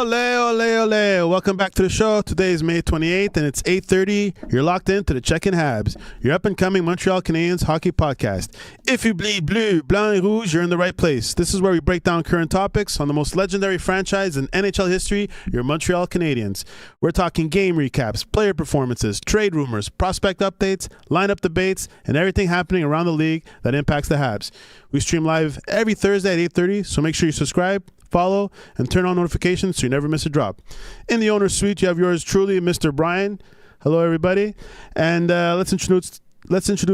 Ole, ole, ole. Welcome back to the show. Today is May 28th and it's 8:30. You're locked into the Checkin Habs, your up-and-coming Montreal Canadiens hockey podcast. If you bleed bleu, blanc et rouge, you're in the right place. This is where we break down current topics on the most legendary franchise in NHL history, your Montreal Canadiens. We're talking game recaps, player performances, trade rumors, prospect updates, lineup debates, and everything happening around the league that impacts the Habs. We stream live every Thursday at 8:30, so make sure you subscribe, follow, and turn on notifications so you never miss a drop. In the owner's suite, you have yours truly, Mr. Brian. Hello, everybody. And let's introduce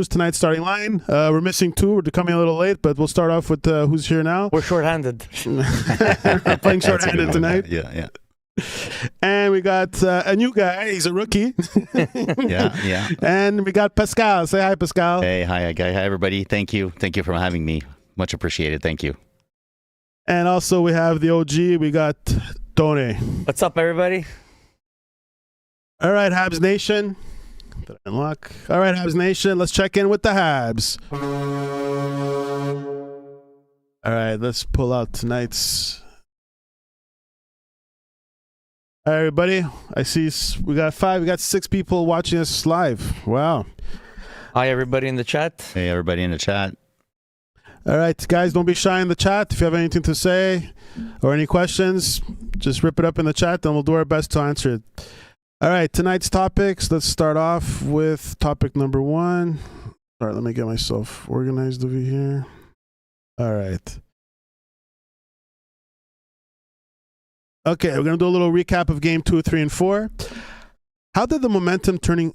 tonight's starting line. We're missing two. We're coming a little late, but we'll start off with who's here now. We're shorthanded. We're playing shorthanded tonight. Yeah. And we got a new guy. He's a rookie. Yeah. And we got Pascal. Say hi, Pascal. Hey, hi, everybody. Thank you for having me. Much appreciated. Thank you. And also we have the OG. We got Tony. What's up, everybody? All right, Habs Nation. Did I unlock? All right, Habs Nation. Let's check in with the Habs. All right, let's pull out tonight's. All right, everybody. I see we got 6 people watching us live. Wow. Hi, everybody in the chat. Hey, everybody in the chat. All right, guys, don't be shy in the chat. If you have anything to say or any questions, just rip it up in the chat, and we'll do our best to answer it. All right, tonight's topics. Let's start off with topic number 1. All right, let me get myself organized over here. All right. Okay, we're going to do a little recap of Game 2, 3, and 4. How did the momentum turning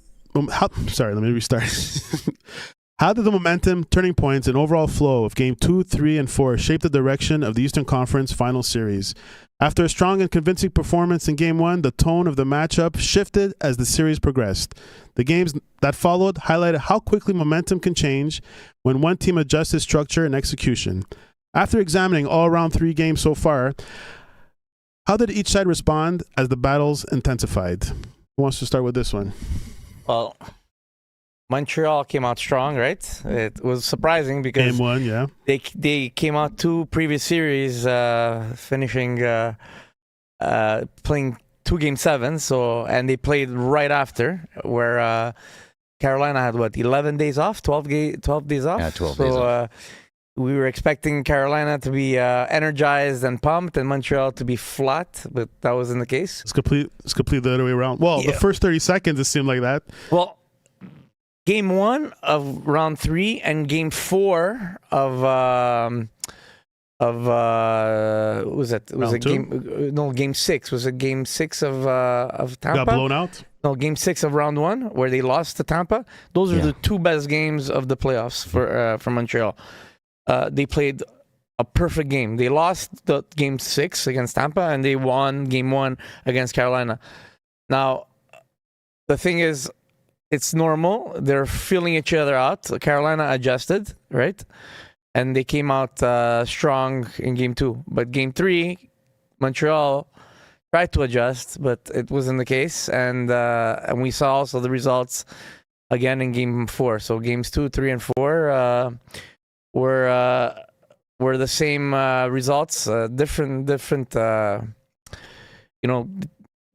points, and overall flow of Game 2, 3, and 4 shape the direction of the Eastern Conference Final Series? After a strong and convincing performance in Game 1, the tone of the matchup shifted as the series progressed. The games that followed highlighted how quickly momentum can change when one team adjusts its structure and execution. After examining all around 3 games so far, how did each side respond as the battles intensified? Who wants to start with this one? Well, Montreal came out strong, right? It was surprising because Game 1, yeah. They came out 2 previous series, finishing playing 2 Game 7s. And they played right after, where Carolina had 11 days off, 12 days off. Yeah, 12 days off. We were expecting Carolina to be energized and pumped, and Montreal to be flat, but that wasn't the case. It's complete the other way around. Well, yeah. The first 30 seconds it seemed like that. Well, Game 1 of round 3 and Game 4 of what was it? Was it Game 6? Was it Game 6 of Tampa? Got blown out? No, Game 6 of round 1 where they lost to Tampa. Those are the 2 best games of the playoffs for Montreal. They played a perfect game. They lost the Game 6 against Tampa, and they won Game 1 against Carolina. Now, the thing is, it's normal. They're feeling each other out. Carolina adjusted, right? And they came out strong in Game 2. But Game 3, Montreal tried to adjust, but it wasn't the case. And we saw also the results again in Game 4. So Games 2, 3, and 4 were the same results. Different.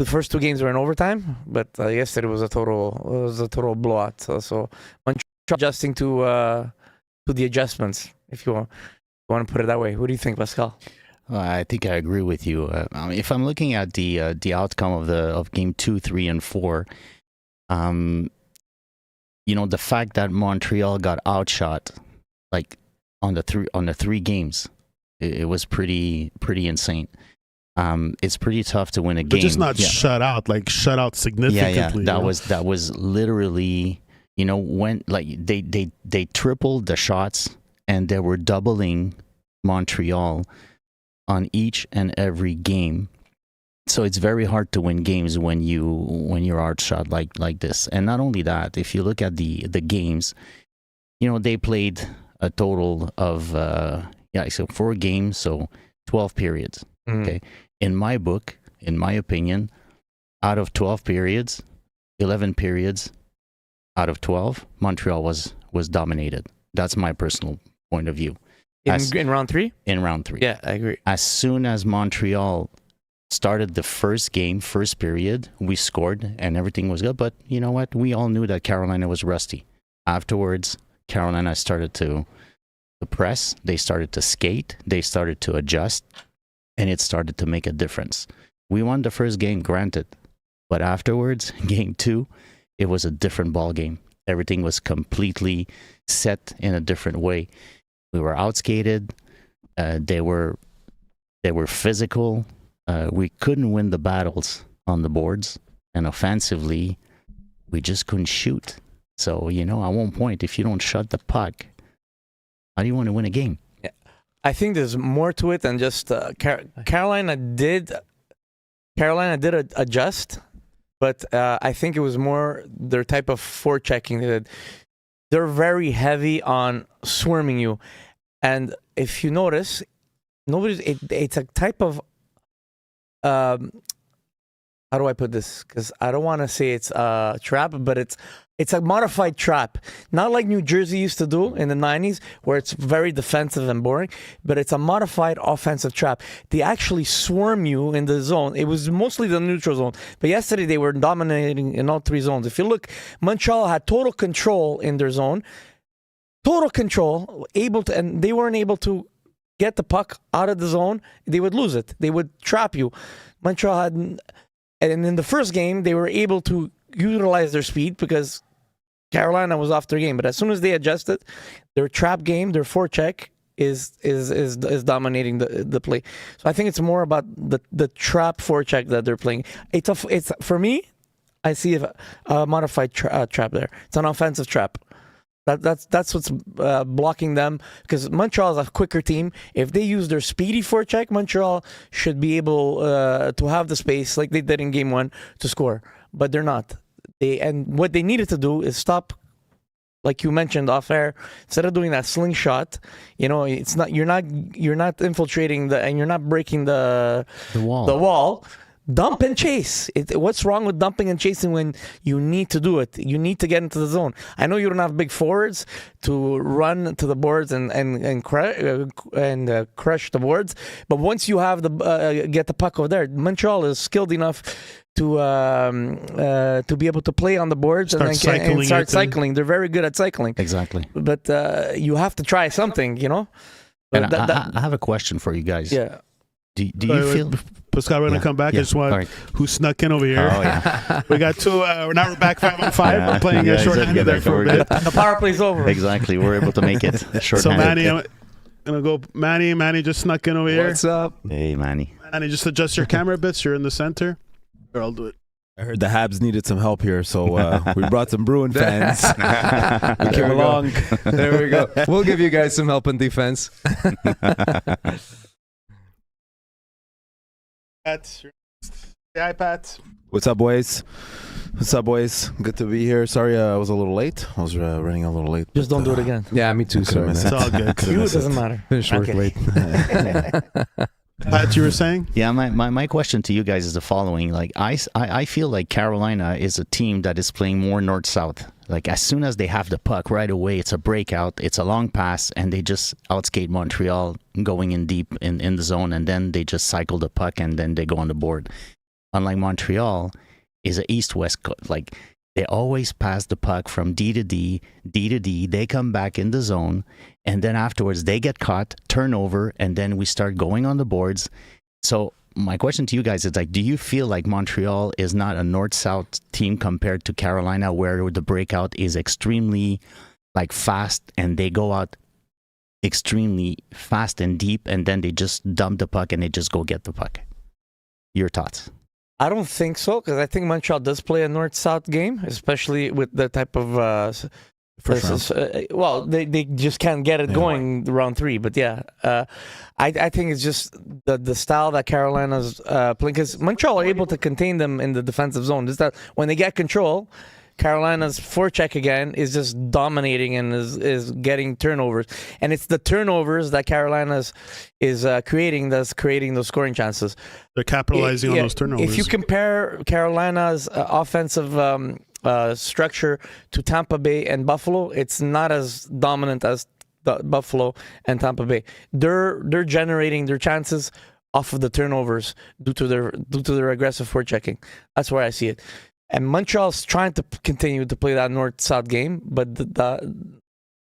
The first 2 games were in overtime, but yesterday was a total blowout. So Montreal adjusting to the adjustments, if you want to put it that way. What do you think, Pascal? I think I agree with you. If I'm looking at the outcome of Game 2, 3, and 4, the fact that Montreal got outshot, like on the 3 games, it was pretty insane. It's pretty tough to win a game. But just not shut out, like shut out significantly. Yeah. That was literally, when like they tripled the shots, and they were doubling Montreal on each and every game. So it's very hard to win games when you're outshot like this. And not only that, if you look at the games, they played a total of 4 games, so 12 periods. Okay. In my book, in my opinion, out of 12 periods, 11 periods out of 12, Montreal was dominated. That's my personal point of view. In round 3? In round 3. Yeah, I agree. As soon as Montreal started the first game, first period, we scored and everything was good. But you know what? We all knew that Carolina was rusty. Afterwards, Carolina started to press. They started to skate. They started to adjust. And it started to make a difference. We won the first game, granted. But afterwards, game 2, it was a different ball game. Everything was completely set in a different way. We were outskated. They were physical. We couldn't win the battles on the boards, and offensively, we just couldn't shoot. So, at one point, if you don't shut the puck, how do you want to win a game? Yeah. I think there's more to it than just Carolina did adjust, but I think it was more their type of forechecking. They're very heavy on swarming you, and if you notice, it's a type of how do I put this? Because I don't want to say it's a trap, but it's a modified trap. Not like New Jersey used to do in the 90s, where it's very defensive and boring, but it's a modified offensive trap. They actually swarm you in the zone. It was mostly the neutral zone, but yesterday they were dominating in all 3 zones. If you look, Montreal had total control in their zone. Total control, and they weren't able to get the puck out of the zone. They would lose it. They would trap you. Montreal had, and in the first game, they were able to utilize their speed because Carolina was off their game. But as soon as they adjusted, their trap game, their forecheck is dominating the play. So I think it's more about the trap forecheck that they're playing. It's for me, I see a modified trap there. It's an offensive trap. That's what's blocking them, because Montreal is a quicker team. If they use their speedy forecheck, Montreal should be able to have the space like they did in game 1 to score, but they're not. And what they needed to do is stop, like you mentioned off air, instead of doing that slingshot. It's not you're not infiltrating and you're not breaking the wall. Dump and chase. What's wrong with dumping and chasing when you need to do it? You need to get into the zone. I know you don't have big forwards to run to the boards and crush the boards, but once you have get the puck over there, Montreal is skilled enough to be able to play on the boards and start cycling. They're very good at cycling. Exactly. But you have to try something, And I have a question for you guys. Yeah. Do you feel... Pascal, we're going to come back. I just want who snuck in over here. Oh, yeah. We got 2. Now we're back 5-on-5. We're playing short-handed there for a bit. The power play's over. Exactly. We're able to make it short-handed. So, Manny, I'm going to go. Manny just snuck in over here. What's up? Hey, Manny. Manny, just adjust your camera a bit so you're in the center. Or I'll do it. I heard the Habs needed some help here, so we brought some Bruin fans. We came along. There we go. We'll give you guys some help in defense. Hi, Pat. What's up, boys? Good to be here. Sorry I was a little late. I was running a little late. Just don't do it again. Yeah, me too. Sorry, It's all good. You, it doesn't matter. Finish work late. Pat, you were saying? Yeah, my question to you guys is the following. Like, I feel like Carolina is a team that is playing more north-south. Like, as soon as they have the puck, right away, it's a breakout, it's a long pass, and they just outskate Montreal going in deep in the zone, and then they just cycle the puck, and then they go on the board. Unlike Montreal, is an east-west, like, they always pass the puck from D to D, they come back in the zone, and then afterwards they get caught, turnover, and then we start going on the boards. So my question to you guys is, like, do you feel like Montreal is not a north-south team compared to Carolina, where the breakout is extremely, like, fast, and they go out extremely fast and deep, and then they just dump the puck and they just go get the puck? Your thoughts? I don't think so, because I think Montreal does play a north-south game, especially with the type of well, they just can't get it going round 3. But yeah, I think it's just the style that Carolina's playing, because Montreal are able to contain them in the defensive zone. Just that when they get control, Carolina's forecheck again is just dominating and is getting turnovers, and it's the turnovers that Carolina's is creating those scoring chances. They're capitalizing on those turnovers. If you compare Carolina's offensive structure to Tampa Bay and Buffalo, it's not as dominant as Buffalo and Tampa Bay. They're generating their chances off of the turnovers due to their aggressive forechecking. That's where I see it. And Montreal's trying to continue to play that north-south game, but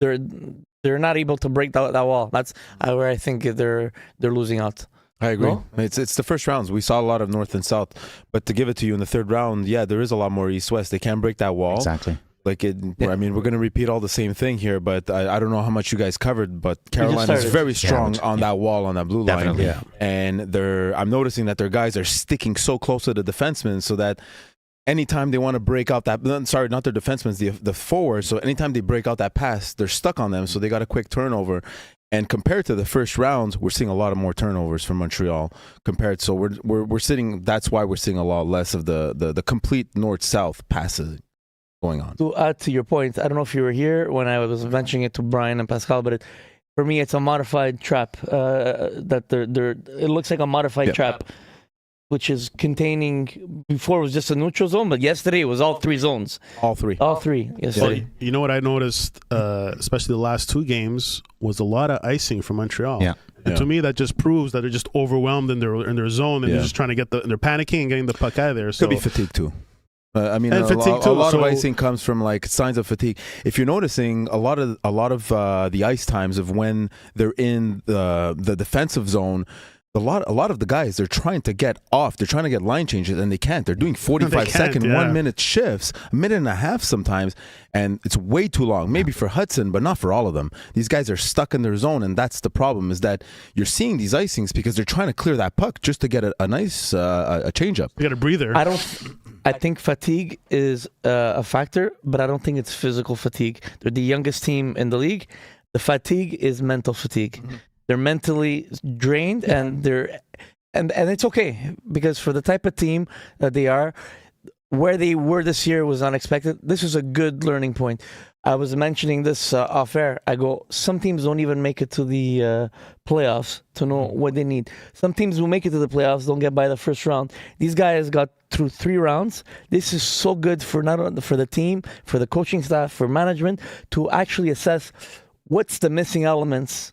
they're not able to break that wall. That's where I think they're losing out. I agree. No? It's the first rounds. We saw a lot of north and south, but to give it to you in the third round, yeah, there is a lot more east-west. They can't break that wall. Exactly. Like I mean, we're going to repeat all the same thing here, but I don't know how much you guys covered, but Carolina is very strong on that wall, on that blue Definitely. line. Yeah. And I'm noticing that their guys are sticking so close to the defensemen so that anytime they want to break out that, sorry, not their defensemen, the forwards, so anytime they break out that pass, they're stuck on them, so they got a quick turnover. And compared to the first rounds, we're seeing a lot of more turnovers from Montreal compared. So we're sitting. That's why we're seeing a lot less of the complete north-south passes going on. To add to your point, I don't know if you were here when I was mentioning it to Brian and Pascal, but for me, it's a modified trap. It looks like a modified trap, which is containing. Before it was just a neutral zone, but yesterday it was all three zones. All three Yesterday. Well, you know what I noticed, especially the last two games, was a lot of icing from Montreal. Yeah. And to me, that just proves that they're just overwhelmed in their zone, and they're just trying to they're panicking and getting the puck out of there. So Could be fatigue too. I mean, and a lot of icing comes from like signs of fatigue. If you're noticing, a lot of the ice times of when they're in the defensive zone, a lot of the guys, they're trying to get off. They're trying to get line changes, and they can't. They're doing 45-second, 1 minute shifts, a minute and a half sometimes, and it's way too long. Maybe for Hudson, but not for all of them. These guys are stuck in their zone, and that's the problem, is that you're seeing these icings because they're trying to clear that puck just to get a nice a change-up. You got a breather. I think fatigue is a factor, but I don't think it's physical fatigue. They're the youngest team in the league. The fatigue is mental fatigue. Mm-hmm. They're mentally drained, and and it's okay, because for the type of team that they are, where they were this year was unexpected. This is a good learning point. I was mentioning this off air. I go, some teams don't even make it to the playoffs to know what they need. Some teams who make it to the playoffs don't get by the first round. These guys got through 3 rounds. This is so good for not only for the team, for the coaching staff, for management, to actually assess what's the missing elements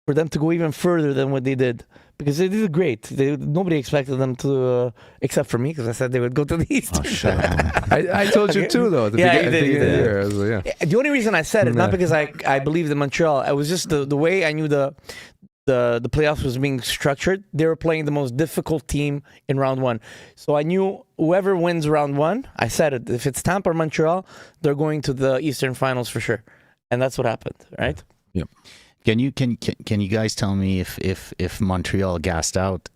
for them to go even further than what they did, because they did great. Nobody expected them to, except for me, because I said they would go to the East. Oh, shit. I told you too, though. At the beginning of the year. I was like, The only reason I said it, not because I believed in Montreal, it was just the way I knew the playoffs was being structured. They were playing the most difficult team in round 1. So I knew whoever wins round 1, I said it, if it's Tampa or Montreal, they're going to the Eastern Finals for sure. And that's what happened, right? Yep. Can you guys tell me if Montreal gassed out,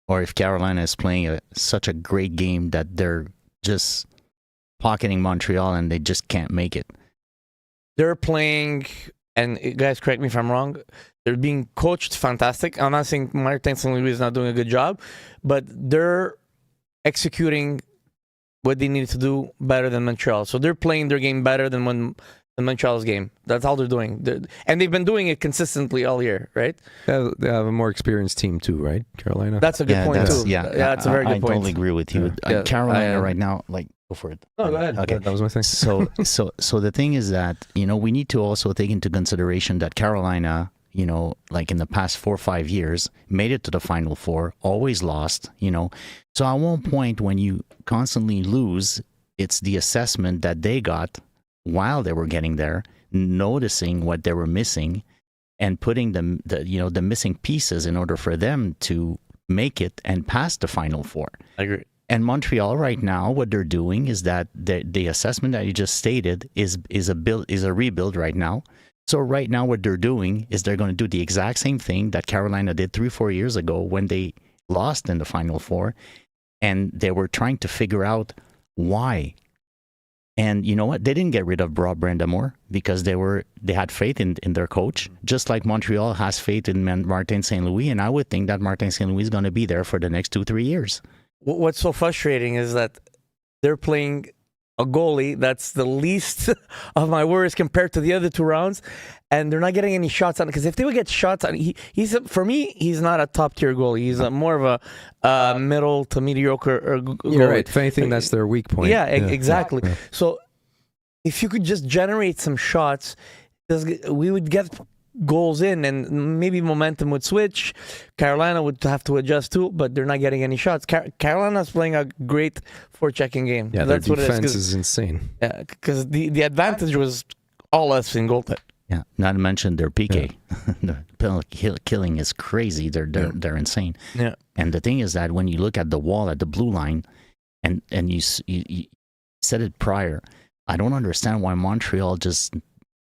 or if Carolina is playing such a great game that they're just pocketing Montreal and they just can't make it? They're playing, and guys, correct me if I'm wrong, they're being coached fantastic. I'm not saying Martin St. Louis is not doing a good job, but they're executing what they need to do better than Montreal. So they're playing their game better than Montreal's game. That's all they're doing. And they've been doing it consistently all year, right? they have a more experienced team too, right? Carolina. That's a good point too. Yeah, that's a very good point. I totally agree with you. Carolina right now, like, go for it. No, go ahead. Okay, that was my thing. So the thing is that, we need to also take into consideration that Carolina, like in the past 4 or 5 years, made it to the Final Four, always lost. So at one point, when you constantly lose, it's the assessment that they got while they were getting there, noticing what they were missing, and putting the missing pieces in order for them to make it and pass the Final Four. I agree. And Montreal right now, what they're doing is that the assessment that you just stated is a rebuild right now. So right now, what they're doing is they're going to do the exact same thing that Carolina did 3 or 4 years ago when they lost in the Final Four, and they were trying to figure out why. And you know what? They didn't get rid of Brandamore because they had faith in their coach, just like Montreal has faith in Martin St. Louis. And I would think that Martin St. Louis is going to be there for the next 2-3 years. What's so frustrating is that they're playing a goalie that's the least of my worries compared to the other 2 rounds, and they're not getting any shots on it. Because if they would get shots on, for me, he's not a top tier goalie. He's more of a middle to mediocre goalie. You're right. If anything, that's their weak point. Yeah, exactly. Yeah. So if you could just generate some shots, we would get goals in, and maybe momentum would switch. Carolina would have to adjust too, but they're not getting any shots. Carolina's playing a great forechecking game. Yeah, that's their what it defense is insane. Yeah, because the advantage was all us in goal. Yeah, not to mention their PK. The penalty killing is crazy. They're insane. Yeah. And the thing is that when you look at the wall at the blue line, and you said it prior, I don't understand why Montreal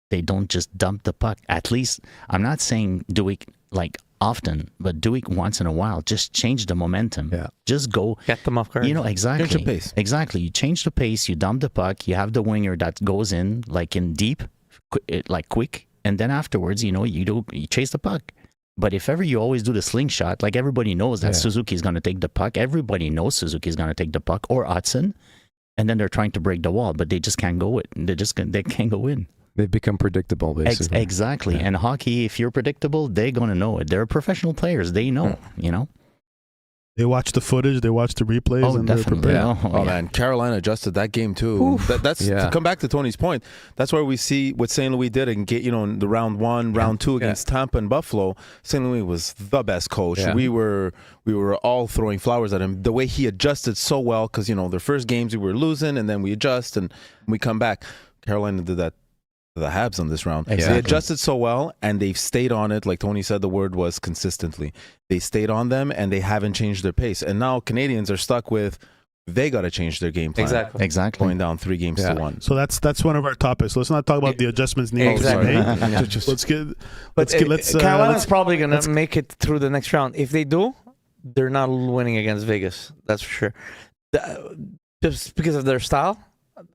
they don't just dump the puck. At least I'm not saying do it like often, but do it once in a while. Just change the momentum. Yeah. Just go. Get them off guard. Exactly. Change the pace. Exactly. You change the pace. You dump the puck. You have the winger that goes in like in deep, like quick, and then afterwards, you chase the puck. But if ever you always do the slingshot, like everybody knows that Suzuki's going to take the puck. Everybody knows Suzuki's going to take the puck, or Hudson, and then they're trying to break the wall, but they just can't go it. They can't go in. They've become predictable, basically. Exactly. Yeah. And hockey, if you're predictable, they're going to know it. They're professional players. They know, They watch the footage, they watch the replays, and definitely. they're prepared. Oh man, Carolina adjusted that game too. That's to come back to Tony's point. That's where we see what St. Louis did and get in the round 1, round 2 against Tampa and Buffalo. St. Louis was the best coach. Yeah. We were all throwing flowers at him. The way he adjusted so well, because their first games we were losing, and then we adjust and we come back. Carolina did that. The Habs on this round. Exactly. They adjusted so well, and they've stayed on it. Like Tony said, the word was consistently. They stayed on them, and they haven't changed their pace. And now Canadians are stuck with they got to change their game plan. Exactly. Going down 3 games to 1. So that's one of our topics. Let's not talk about the adjustments needed to be made. Carolina's probably going to make it through the next round. If they do, they're not winning against Vegas. That's for sure. Just because of their style.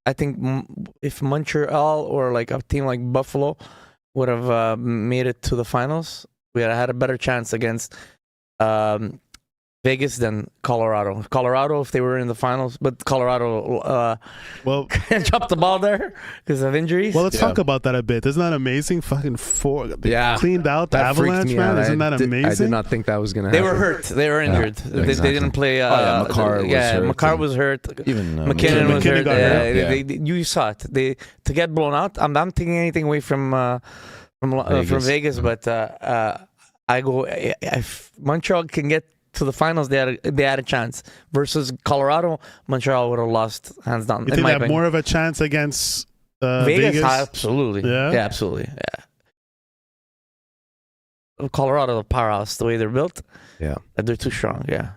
I think if Montreal or like a team like Buffalo would have made it to the finals, we had a better chance against Vegas than Colorado. Colorado, if they were in the finals, but Colorado dropped the ball there because of injuries. Well, let's talk about that a bit. Isn't that amazing? Fucking cleaned out the that Avalanche, man. Isn't that amazing? I did not think that was going to happen. They were hurt. They were injured. They didn't play. Makar was hurt. Even McKinnon was hurt. got hurt. You saw it. To get blown out. I'm not taking anything away from Vegas, but I go if Montreal can get to the finals, they had a chance. Versus Colorado, Montreal would have lost hands down. You think they have more of a chance against Vegas? Absolutely. Yeah, absolutely. Yeah. Colorado, the powerhouse, the way they're built. Yeah, they're too strong. Yeah.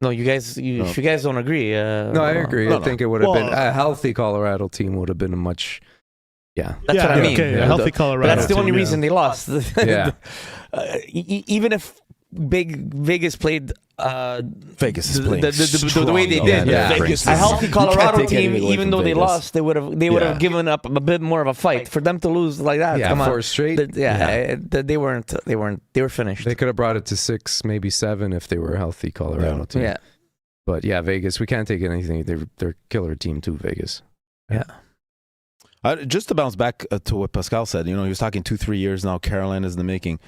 No, if you guys don't agree. No, I agree. I think it would have been a healthy Colorado team would have been a much. Yeah, that's what I mean. Okay, a healthy Colorado. But that's the only team, reason they lost. Even if Vegas played Vegas is playing the way they did. A healthy Colorado team, even though they lost, they would have given up a bit more of a fight. For them to lose like that, come on. 4 straight. They were finished. They could have brought it to 6, maybe 7 if they were a healthy Colorado team. Yeah. But Vegas, we can't take anything. They're a killer team too, Vegas. Yeah. Just to bounce back to what Pascal said, he was talking 2-3 years now. Carolina's in the making.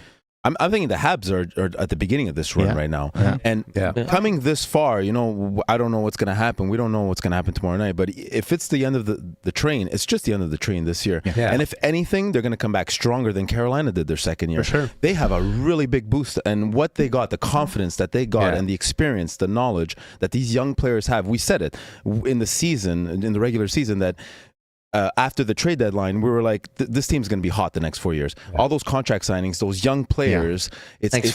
I'm thinking the Habs are at the beginning of this run right now. Yeah. And coming this far, I don't know what's going to happen. We don't know what's going to happen tomorrow night. But if it's the end of the train, it's just the end of the train this year. Yeah. And if anything, they're going to come back stronger than Carolina did their second year. For sure. They have a really big boost. And what they got, the confidence that they got and the experience, the knowledge that these young players have. We said it in the regular season, that after the trade deadline, we were like, this team's going to be hot the next 4 years. Yeah. All those contract signings, those young players. The next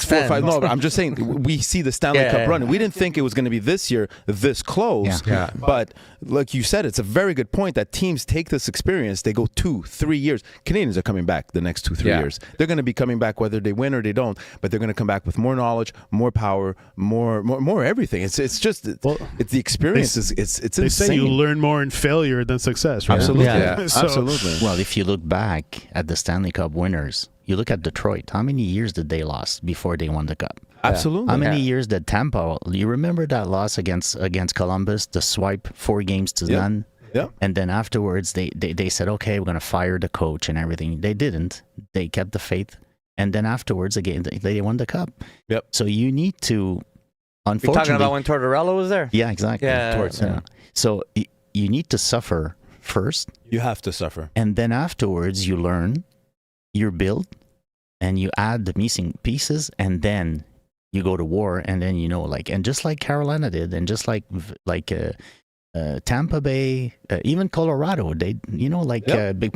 4 or 5. No, I'm just saying, we see the Stanley Cup run. We didn't think it was going to be this year, this close. Yeah. But like you said, it's a very good point that teams take this experience. They go 2-3 years. Canadians are coming back the next 2-3 years. They're going to be coming back whether they win or they don't. But they're going to come back with more knowledge, more power, more everything. It's the experience. It's insane. They say you learn more in failure than success. Right? Absolutely. Absolutely. Well, if you look back at the Stanley Cup winners, you look at Detroit. How many years did they lose before they won the cup? Absolutely. How many years did Tampa? You remember that loss against Columbus, the swipe 4 games to none? Yeah. And then afterwards, they said, okay, we're going to fire the coach and everything. They didn't. They kept the faith. And then afterwards, again, they won the cup. Yep. So you need to, unfortunately. You're talking about when Tortorella was there? Yeah, exactly. Yeah. So you need to suffer first. You have to suffer. And then afterwards, you learn. you're built and you add the missing pieces, and then you go to war, and then and just like Carolina did, and just like Tampa Bay, even Colorado, they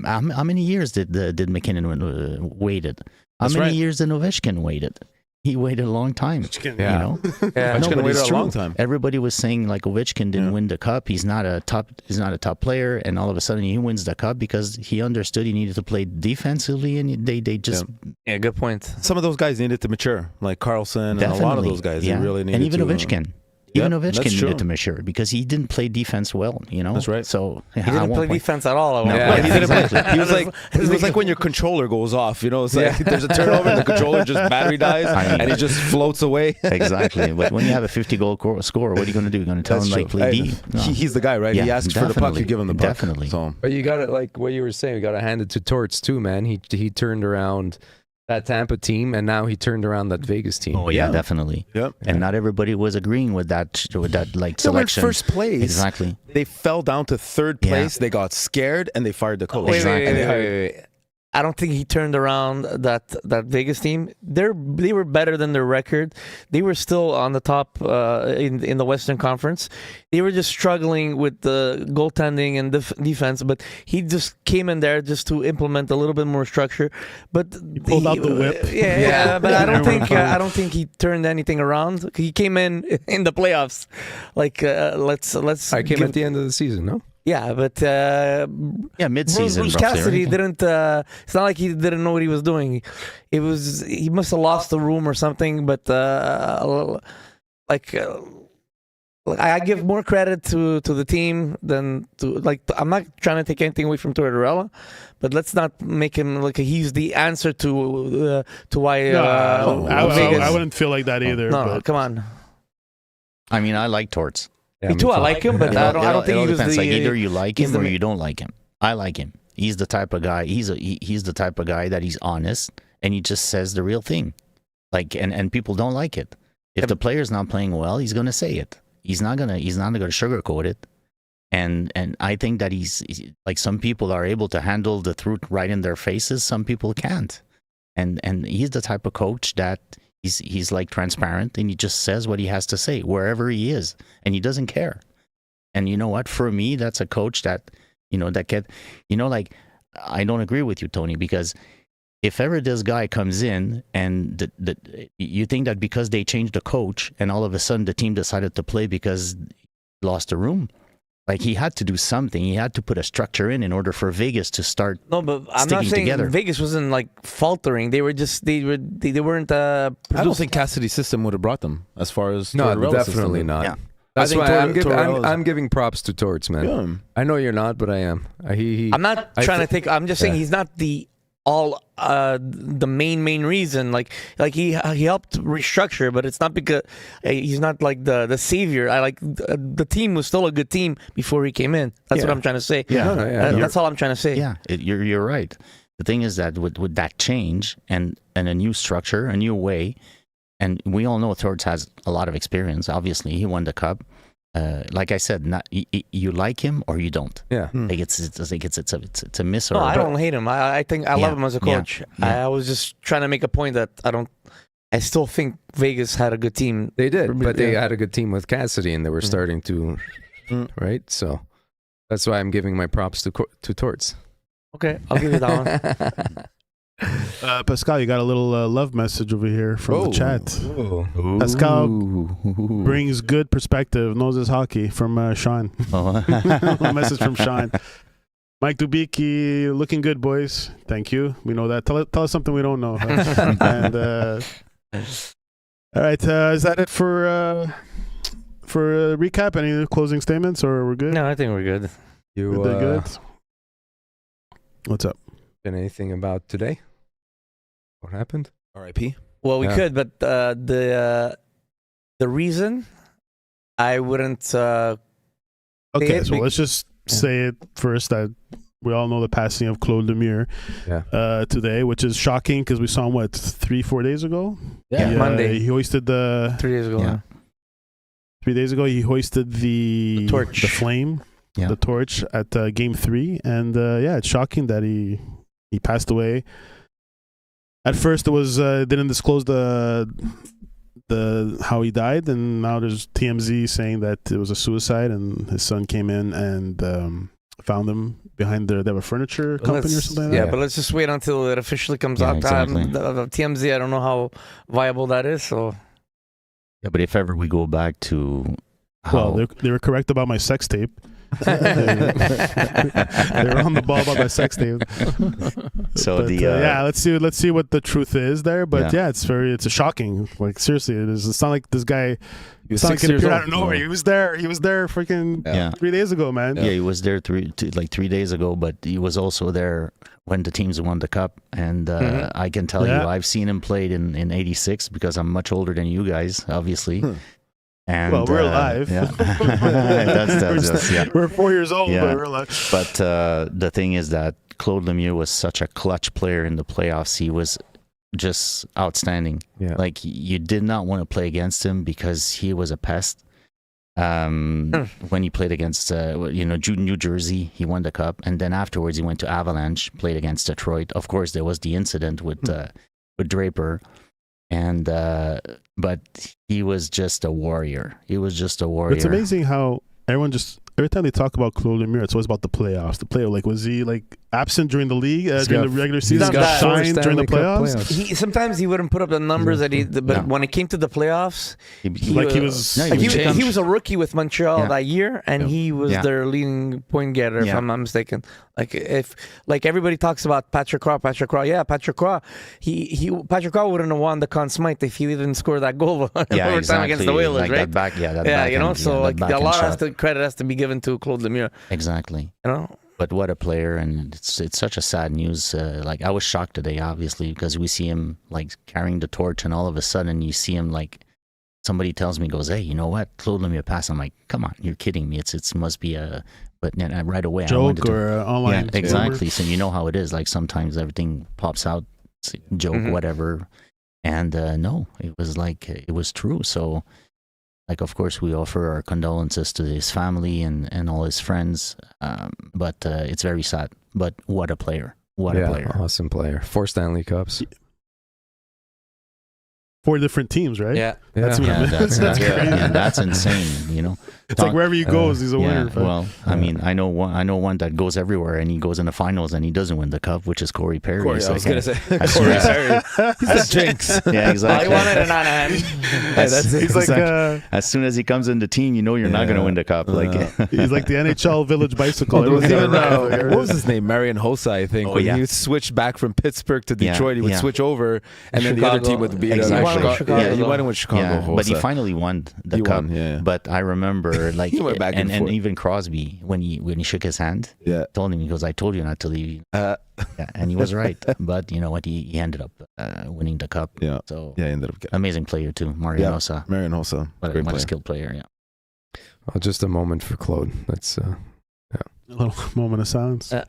how many years did McKinnon waited? How That's many right. years did Ovechkin waited? He waited a long time. Ovechkin, You know, Yeah. Ovechkin but waited it's a true. long time. Everybody was saying like Ovechkin didn't win the cup. He's not a top player, and all of a sudden he wins the cup because he understood he needed to play defensively, and they just Yeah, good point. Some of those guys needed to mature, like Carlson and a lot of those guys. yeah. They really needed and even to. Ovechkin. Yep, Even that's Ovechkin true. needed to mature because he didn't play defense well. That's right. So He didn't play defense at all. No, Yeah, yeah, he didn't play. exactly. He was like it was like when your controller goes off. It's like there's a turnover and the controller just battery dies and he just floats away. Exactly. But when you have a 50-goal scorer, what are you going to do? You're going to tell That's him true. like play D? No. He's the guy, right? He Yeah, asks for the puck, you definitely. give him the puck. Definitely. So But you got to, like what you were saying, you got to hand it to Torts too, man. He turned around that Tampa team, and now he turned around that Vegas team. Oh yeah, definitely. yep. And not everybody was agreeing with that like They were in selection. first place. Exactly. They fell down to third Yeah. place. They got scared and they fired the coach. Wait, Exactly. wait, wait, wait, wait. I don't think he turned around that Vegas team. They were better than their record. They were still on the top in the Western Conference. They were just struggling with the goaltending and defense. But he just came in there just to implement a little bit more structure. But he pulled out the whip. Yeah, but Yeah. I don't think he turned anything around. He came in the playoffs. Like let's. I came at the end of the season, no? Yeah, but Yeah, mid-season. Bruce roughly, Cassidy right? didn't. It's not like he didn't know what he was doing. He must have lost the room or something. But I give more credit to the team than to I'm not trying to take anything away from Tortorella, but let's not make him like he's the answer to why. Vegas. I wouldn't feel like that either. No, but come on. I mean, I like Torts. Me too. I like him, but I don't think it all he was depends. the. Like either you like he's him the or ma- you don't like him. I like him. He's the type of guy. He's the type of guy that he's honest and he just says the real thing. Like and people don't like it. If the player's not playing well, he's gonna say it. He's not gonna sugarcoat it. And I think that he's like some people are able to handle the truth right in their faces. Some people can't. And he's the type of coach that he's like transparent and he just says what he has to say wherever he is and he doesn't care. And you know what? For me, that's a coach that like I don't agree with you, Tony, because if ever this guy comes in and you think that because they changed the coach and all of a sudden the team decided to play because he lost a room, like he had to do something. He had to put a structure in order for Vegas to start. No, but I'm not sticking saying together. Vegas wasn't like faltering. They weren't. I don't think Cassidy's system would have brought them as far as No, Tortorella's definitely system. not. Yeah. That's I think why Tortorella's- I'm giving props to Torts, man. Yeah. I know you're not, but I am. I'm not trying to take. I'm just saying he's not the main reason. Like he helped restructure, but it's not because he's not like the savior. The team was still a good team before he came in. That's what I'm trying to say. Yeah. That's all I'm trying to say. Yeah, you're right. The thing is that with that change and a new structure, a new way, and we all know Torts has a lot of experience. Obviously, he won the cup. Like I said, you like him or you don't. Yeah. Like it's a miss or No, a I don't hate him. I think I love him as a coach. Yeah. I was just trying to make a point that I still think Vegas had a good team. They did, but they had a good team with Cassidy, and they were starting to, right? So that's why I'm giving my props to Torts. Okay, I'll give you that one. Pascal, you got a little love message over here from the chat. Oh. Pascal Ooh. brings good perspective, knows his hockey from Sean. Oh. A message from Sean. Mike Dubicki, looking good, boys. Thank you. We know that. Tell us something we don't know. And all right, is that it for recap? Any closing statements, or we're good? No, I think we're good. You We're good. What's up? been anything about today? What happened? R.I.P. Well, we Yeah. could, but the reason I wouldn't. Okay, it so be- let's just say it first that we all know the passing of Claude Lemieux today, which is shocking because we saw him, 3-4 days ago? Yeah, Monday. He hoisted 3 days ago. Yeah. 3 days ago, he hoisted the torch. the flame, Yeah. the torch at Game 3. And, it's shocking that he passed away. at first it was didn't disclose the how he died, and now there's TMZ saying that it was a suicide, and his son came in and found him behind they have a furniture company or something like Yeah, that. but let's just wait until it officially comes Yeah, out. exactly. TMZ, I don't know how viable that is. So Yeah, but if ever we go back to how Well, they were correct about my sex tape. They were on the ball about my sex tape. so But, the yeah, let's see what the truth is there. But Yeah. yeah, it's a shocking. Like seriously, it's not like this guy. He was It's not like 6 it years appeared old. out of nowhere. He was there freaking yeah. 3 days ago, man. Yeah, he was there 3 days ago, but he was also there when the teams won the cup. And I can tell Yeah. you, I've seen him played in '86 because I'm much older than you guys, obviously. And Well, we're alive. Yeah, that's yeah. We're 4 years old, Yeah. but we're alive. But the thing is that Claude Lemieux was such a clutch player in the playoffs. He was just outstanding. Yeah. Like you did not want to play against him because he was a pest. When he played against New Jersey, he won the cup, and then afterwards he went to Avalanche, played against Detroit. Of course, there was the incident with Draper, and but he was just a warrior. He was just a warrior. It's amazing how every time they talk about Claude Lemieux, it's always about the playoffs. Like was he like absent during the league during the regular season? got Got four shined during the playoffs. sometimes he wouldn't put up the numbers that he. But No. when it came to the playoffs, He was No, Like, changed. he was a rookie with Montreal Yeah. that year, and he was Yeah. their leading point getter, if Yeah. I'm not mistaken. Like everybody talks about Patrick Roy. Yeah, Patrick Roy. Patrick Roy wouldn't have won the Conn Smythe if he didn't score that goal yeah, overtime exactly. against the Whalers, like right? That back, yeah, that Yeah, backhand, you know. So that like a backhand lot shot. credit has to be given to Claude Lemieux. Exactly. You know. But what a player, and it's such a sad news. Like I was shocked today, obviously, because we see him like carrying the torch, and all of a sudden you see him like somebody tells me, goes, "Hey, you know what? Claude Lemieux passed." I'm like, "Come on, you're kidding me! It must be a." But right away, I wanted Joke to, or online. yeah, exactly. So you know how it is. Like sometimes everything pops out, it's a joke, whatever, and no, it was like it was true. So. Like, of course, we offer our condolences to his family and all his friends, but it's very sad. But what a player. What a player. Awesome player. 4 Stanley Cups. 4 different teams, right? Yeah. That's what Yeah, it is. that's That's crazy. yeah, that's insane, you know. It's like wherever he goes, he's a Yeah, winner. well, I mean, I know one that goes everywhere and he goes in the finals and he doesn't win the cup, which is Corey Perry. Corey, So I was gonna say as Corey soon as- Perry. He's the jinx. Yeah, I exactly. wanted an Anaheim. He's like As soon as he comes in the team, you know you're not going to win the cup. Like, he's like the NHL Village Bicycle. There was Everyone's even, got a ride. what was his name? Marion Hossa, I think. Oh, when yeah. he would switch back from Pittsburgh to Yeah, Detroit, he would yeah. switch over, and then the other Chicago. team would beat him. Exactly. He won with Chicago, Yeah, he though. won with Chicago. yeah, but he Hossa. finally won the He cup. won, yeah. But I remember, like, He went back and forth. even Crosby when he shook his hand, Yeah. told him, he goes, "I told you not to leave." Yeah, and he was right. But you know what? He ended up winning the cup. Yeah. So Yeah, he ended up getting. amazing player too, Mario Ossa. Marion Hossa. What Great a player. skilled player. Yeah. Well, just a moment for Claude. Let's. A little moment of silence. All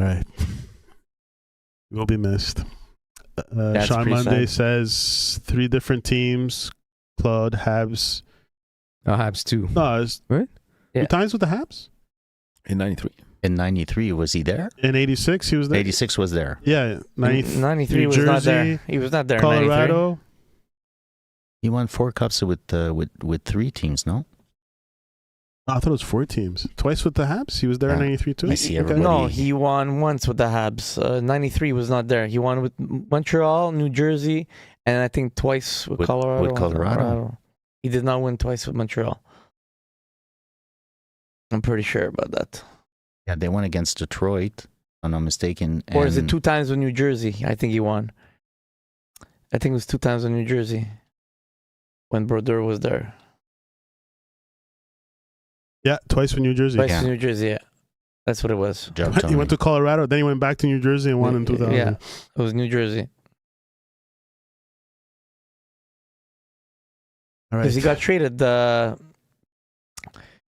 right. You will be missed. That's Sean pretty Monday sad. says 3 different teams. Claude, Habs. Habs too. No, it's Right? 2 Yeah. times with the Habs. In '93. In '93, was he there? In 86, he was there. '86 was there. Yeah, 93 New was not there. Jersey, He was not there. in 93. Colorado. He won 4 cups with 3 teams. No, I thought it was 4 teams. Twice with the Habs. He was there in Yeah. 93 too. I see Okay. everybody. No, he won once with the Habs. 93 was not there. He won with Montreal, New Jersey, and I think twice with Colorado. with Colorado. He did not win twice with Montreal. I'm pretty sure about that. Yeah, they won against Detroit, if I'm not mistaken. Or is it and- 2 times with New Jersey? I think he won. I think it was 2 times with New Jersey when Brodeur was there. Yeah, twice with New Jersey. Twice Yeah. with New Jersey, yeah. That's what it was. Job, He Tony. went to Colorado, then he went back to New Jersey and won in 2000. Yeah, it was New Jersey. All right. Because he got traded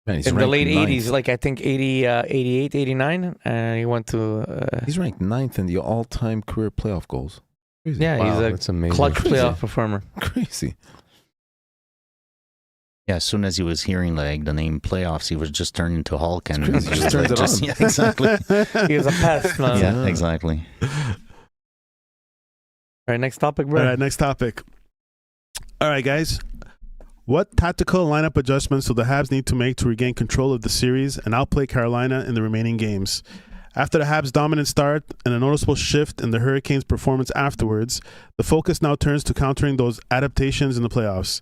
Man, he's in the ranked late ninth. 80s, like I think 88, 89, and he went to... He's ranked 9th in the all-time career playoff goals. Crazy. yeah, Wow, he's a that's amazing. clutch Crazy. playoff performer. Crazy. Yeah, as soon as he was hearing like the name playoffs, he was just turned into Hulk and crazy. he Just was turns it on. yeah, exactly. He was a pest, man. Yeah, exactly. All right, next topic, bro. All right, next topic. All right, guys. What tactical lineup adjustments do the Habs need to make to regain control of the series and outplay Carolina in the remaining games? After the Habs' dominant start and a noticeable shift in the Hurricanes' performance afterwards, the focus now turns to countering those adaptations in the playoffs,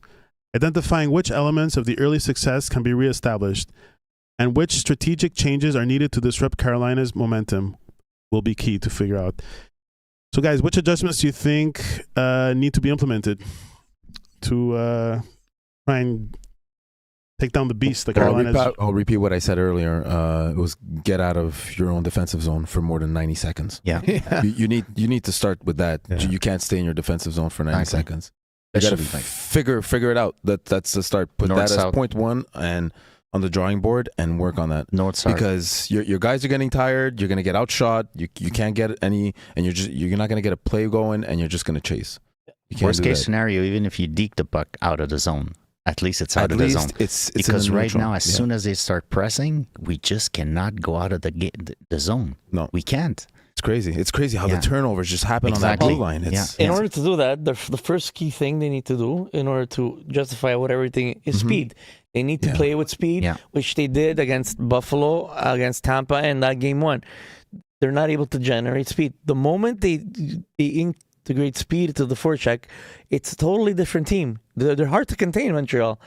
identifying which elements of the early success can be reestablished, and which strategic changes are needed to disrupt Carolina's momentum will be key to figure out. So, guys, which adjustments do you think need to be implemented to try and take down the beast that Carolina's... I'll repeat what I said earlier. It was get out of your own defensive zone for more than 90 seconds. Yeah. You need to start with that. Yeah. You can't stay in your defensive zone for 90 Exactly. seconds. You got to Especially, figure it out. That's the start. Put North, that as south. point one and on the drawing board and work on that. North Star. Because your guys are getting tired. You're gonna get outshot. You can't get any, and you're not gonna get a play going, and you're just gonna chase. You can't Worst do case that. scenario, even if you deke the puck out of the zone, at least it's out At of the least zone. it's Because in the right neutral. now, as soon as they start pressing, we just cannot go out of the zone. No. We can't. It's crazy. It's crazy how Yeah. the turnovers just happen Exactly. on that blue line. It's In order to do that, the first key thing they need to do in order to justify what everything is speed. They need to Yeah. play with speed, Yeah. which they did against Buffalo, against Tampa, and that game one. They're not able to generate speed. The moment they integrate speed to the forecheck, it's a totally different team. They're hard to contain, Montreal.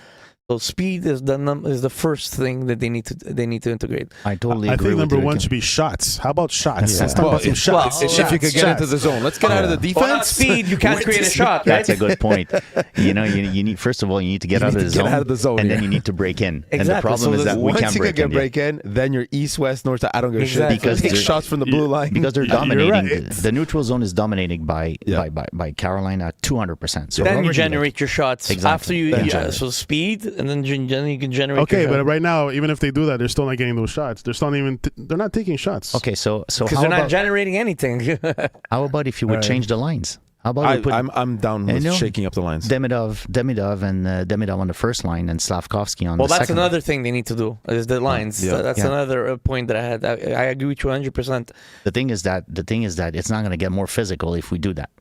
So speed is the first thing that they need to integrate. I totally I agree think with number you. one should be shots. How about shots? Yeah. Let's talk about some shots. well, if you could get into the zone, let's get out of the defense. Well, not speed, you can't create a shot, right? That's a good point. You know, you need first of all you need to get You out of need the to get zone, out of the zone, and then yeah. you need to break in. And the Exactly. problem So is that we Once can't you break can in. break in, then you're east, west, north. I don't give a shit Exactly. Because take they're- shots from the blue line Because they're You're dominating. right. The neutral zone is dominating by Yeah. by Carolina 200%. So Then you already, generate your shots Exactly. after you. Then Yeah, generate. so speed, and then you can generate. Okay, your but shot. right now, even if they do that, they're still not getting those shots. They're still not even. They're not taking shots. Okay, so because how they're not about, generating anything. how about if you would Alright. change the lines? How about we put I'm down with You know, shaking up the lines. Demidov and Demidov on the first line and Slavkovsky on Well, the that's second. another thing they need to do is the lines. Yeah. That's Yeah. another point that I had. I agree with you 100%. The thing is that it's not going to get more physical if we do that,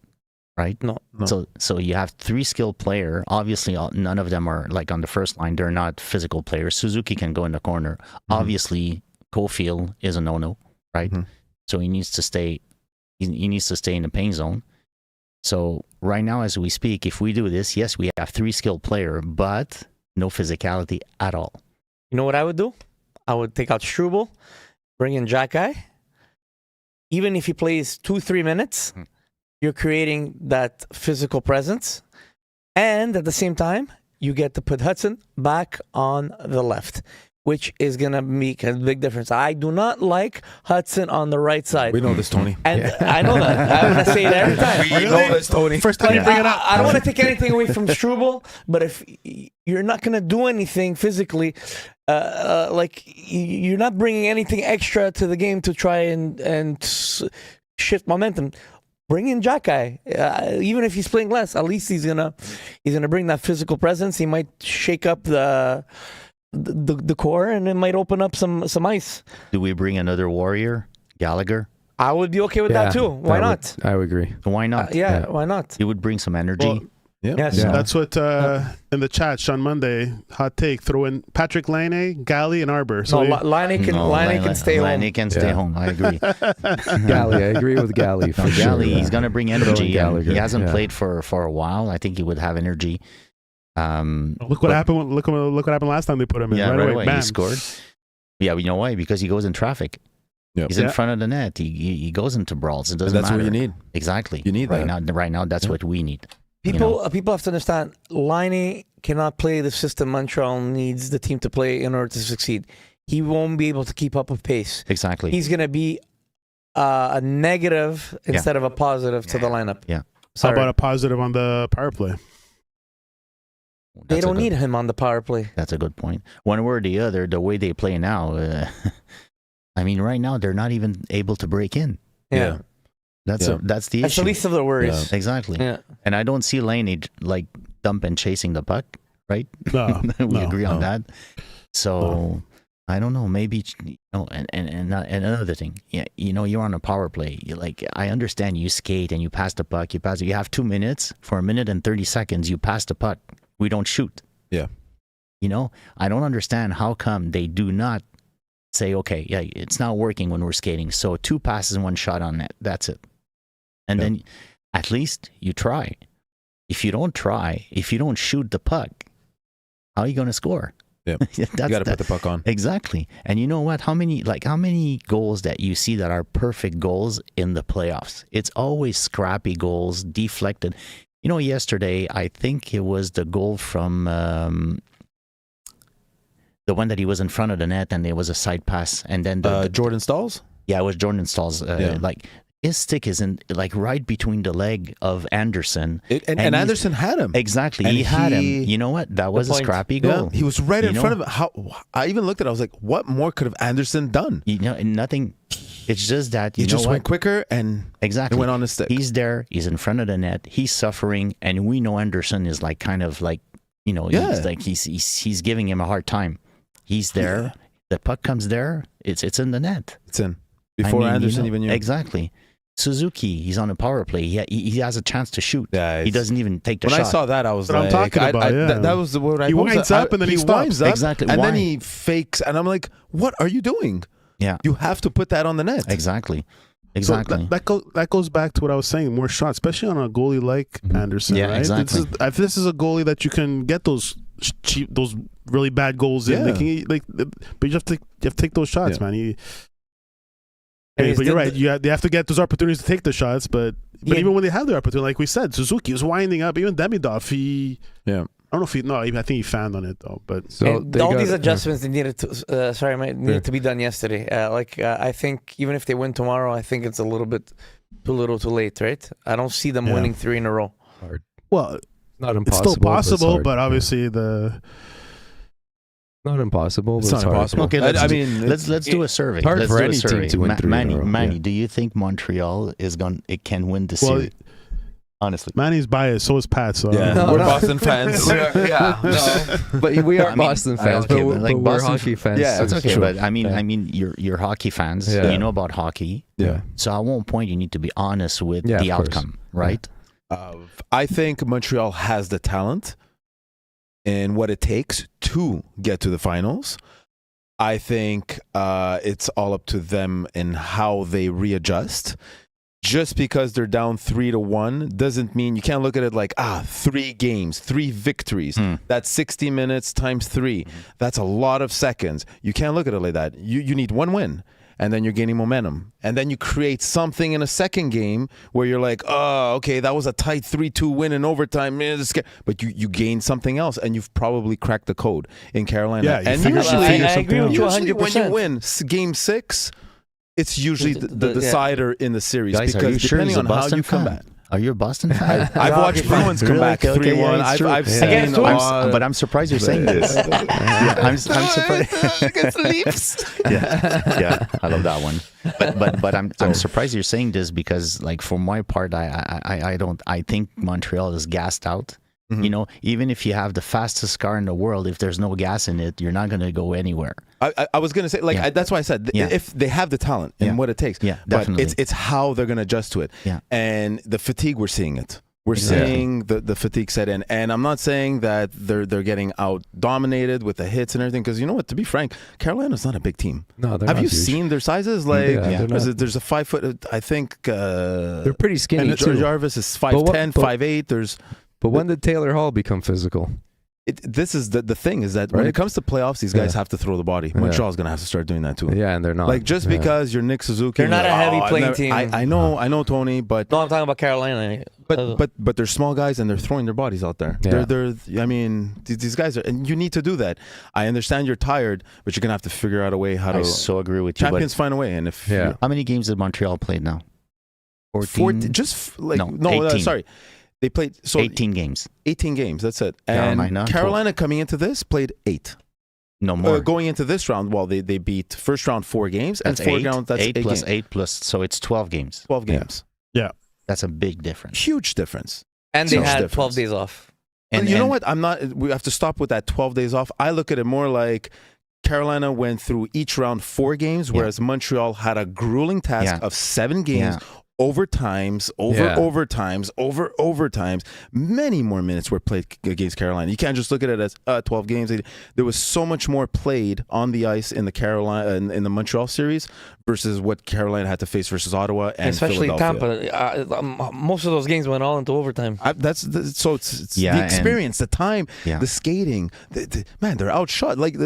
right? No. So you have three skilled player. Obviously, none of them are like on the first line. They're not physical players. Suzuki can go in the corner. Obviously, Cofield is a no-no, right? Mhm. So he needs to stay. He needs to stay in the paint zone. So right now, as we speak, if we do this, yes, we have three skilled player, but no physicality at all. You know what I would do? I would take out Struble, bring in Jacky. Even if he plays 2-3 minutes, you're creating that physical presence. And at the same time, you get to put Hudson back on the left, which is going to make a big difference. I do not like Hudson on the right side. We know this, Tony. And I know that. I'm going to say it every time. We know this, Tony. First time you But bring it up. I don't want to take anything away from Struble, but if you're not going to do anything physically, like you're not bringing anything extra to the game to try and shift momentum. Bring in Jacky, even if he's playing less. At least he's gonna bring that physical presence. He might shake up the core, and it might open up some ice. Do we bring another warrior, Gallagher? I would be okay with that too. Why not? I would agree. Why not? Yeah, why not? It would bring some energy. Well, Yeah. Yes. Yeah. That's what in the chat, Sean Monday, hot take, throw in Patrick Laine, Galley, and Arbor. So No, Laine can stay home. Laine can stay Yeah. home. I agree. Galley, I agree with Galley. For No, Galley, sure. he's going to bring Throw in energy. Gallagher, He hasn't yeah. played for a while. I think he would have energy. look what happened. Look what happened last time they put him in. Yeah, right away bam. he scored. Yeah, you know why? Because he goes in traffic. Yep. He's in Yeah. front of the net. He goes into brawls. It And doesn't that's matter. what you need. Exactly. You need right that. now. Right now, that's Yeah. what we need. People have to understand. Laine cannot play the system Montreal needs the team to play in order to succeed. He won't be able to keep up with pace. Exactly. He's going to be a negative instead of a positive to the lineup. Yeah. How Sorry. about a positive on the power play? They That's a don't good- need him on the power play. That's a good point. One way or the other, the way they play now, I mean, right now they're not even able to break in. Yeah. That's Yeah. that's the That's issue. the least of the worries. Exactly. Yeah. And I don't see Lane like dump and chasing the puck. right? No, We no, agree on no. that. So I don't know. Maybe and another thing. Yeah, you're on a power play. I understand you skate and you pass the puck. You have 2 minutes. For 1 minute and 30 seconds, you pass the puck. We don't shoot. Yeah. I don't understand how come they do not say, okay, yeah, it's not working when we're skating. So 2 passes and 1 shot on net. That's it. And then at least you try. If you don't try, if you don't shoot the puck, how are you going to score? Yeah. You got to put the puck on. Exactly. And you know what? How many goals that you see that are perfect goals in the playoffs? It's always scrappy goals, deflected. Yesterday, I think it was the goal from the one that he was in front of the net and there was a side pass. And then Jordan Stalls? Yeah, it was Jordan Stalls. His stick is in right between the leg of Anderson. And Anderson had him. Exactly. And he had him. You know what? That was a point. scrappy goal. Yeah, he was right in front of it. I even looked at it. I was like, what more could have Anderson done? Nothing. It's just that He just went quicker and exactly it went on his stick. He's there. He's in front of the net. He's suffering, and we know Anderson is he's giving him a hard time. He's there. Yeah. The puck comes there. It's in the net. It's in. Before Anderson even knew. Exactly. Suzuki, he's on a power play. He has a chance to shoot. Yeah, he doesn't even take the shot. When I saw that, I was What I'm talking about, yeah. that was what I He posted. winds up and then he stops. winds up, Exactly. and Why? then he fakes, and I'm like, what are you doing? Yeah. You have to put that on the net. Exactly. So that goes back to what I was saying. More shots, especially on a goalie like Anderson. Yeah, right? exactly. This is a goalie that you can get those cheap, those really bad goals in. Yeah. They can, but you have to take those shots, man. And But you're right. They have to get those opportunities to take the shots. But even when they have the opportunity, like we said, Suzuki was winding up. Even Demidov, I don't know if I think he fanned on it though. But all these adjustments they needed to needed to be done yesterday. I think even if they win tomorrow, I think it's a little bit too little, too late, right? I don't see them winning 3 in a row. well, Not it's impossible. still possible, hard. but obviously Not impossible. It's but not hard. impossible. Okay, let's do a survey. hard Let's for do a any team survey. to win 3 in a row. Manny, Yeah. do you think Montreal can win the well, series? Honestly, Manny's biased. So is Pat. So Yeah, No, we're no. Boston fans. But we are I mean, Boston fans, okay, but but like we're Boston- hockey fans. Yeah, that's okay. True. But I Yeah. mean, you're hockey fans. Yeah. You know about hockey. Yeah. So at one point, you need to be honest with Yeah, the of course. outcome, right? I think Montreal has the talent and what it takes to get to the finals. I think it's all up to them in how they readjust. Just because they're down 3-1 doesn't mean you can't look at it like 3 games, 3 victories. That's 60 minutes times 3. That's a lot of seconds. You can't look at it like that. You need 1 win, and then you're gaining momentum, and then you create something in a second game where you're like, oh, okay, that was a tight 3-2 win in overtime, but you gain something else, and you've probably cracked the code in Carolina. Yeah, you and figure usually, something I agree with you usually when you 100%. win game 6. It's usually the Yeah. decider in the series Guys, are because you sure depending he's a on how Boston you come fan? back. Are you a Boston fan? I've watched Bruins come back 3-1. I've seen Against a who? lot. But I'm surprised you're saying this. I'm surprised. Against the Leafs. yeah, I love that one. But I'm surprised you're saying this because, like, for my part, I think Montreal is gassed out. You know, even if you have the fastest car in the world, if there's no gas in it, you're not going to go anywhere. I was going to say, that's why I said, if they have the talent and what it takes. Yeah, but definitely. it's how they're going to adjust to it. Yeah. And the fatigue, we're seeing it. We're seeing the fatigue set in. And I'm not saying that they're getting out dominated with the hits and everything, because you know what, to be frank, Carolina's not a big team. No, they're have not you huge. seen their sizes? Like, they're not. there's a 5 foot, I think. They're pretty skinny and too. Jarvis is 5'10", 5'8". There's. But when did Taylor Hall become physical? This is the thing is that when it comes to playoffs, these guys have to throw the body. Montreal's going to have to start doing that too. Yeah, and they're not. Like, just because you're Nick Suzuki, They're not a heavy playing team. I know, Tony, but No, I'm talking about Carolina. but they're small guys and they're throwing their bodies out there. Yeah. They're I mean, these guys are, and you need to do that. I understand you're tired, but you're gonna have to figure out a way how to. I so agree with you. Champions find a way, and if Yeah. How many games did Montreal play now? 14? no, 18. sorry, they played 18 games. 18 games. That's it. And Carolina, Carolina coming into this played 8. No more. Going into this round, well, they beat first round 4 games, That's and 4 8. rounds. That's 8 plus games. 8 plus, so it's 12 games. 12 games. That's a big difference. Huge difference. And they Huge had difference. 12 days off. And you know what? We have to stop with that 12 days off. I look at it more like Carolina went through each round 4 games, whereas Montreal had a grueling task of 7 games. Overtimes, overtimes, many more minutes were played against Carolina. You can't just look at it as 12 games. There was so much more played on the ice in the in the Montreal series versus what Carolina had to face versus Ottawa and especially Philadelphia. Tampa. Most of those games went all into overtime. So it's the experience, the time, the skating. Man, they're outshot. Like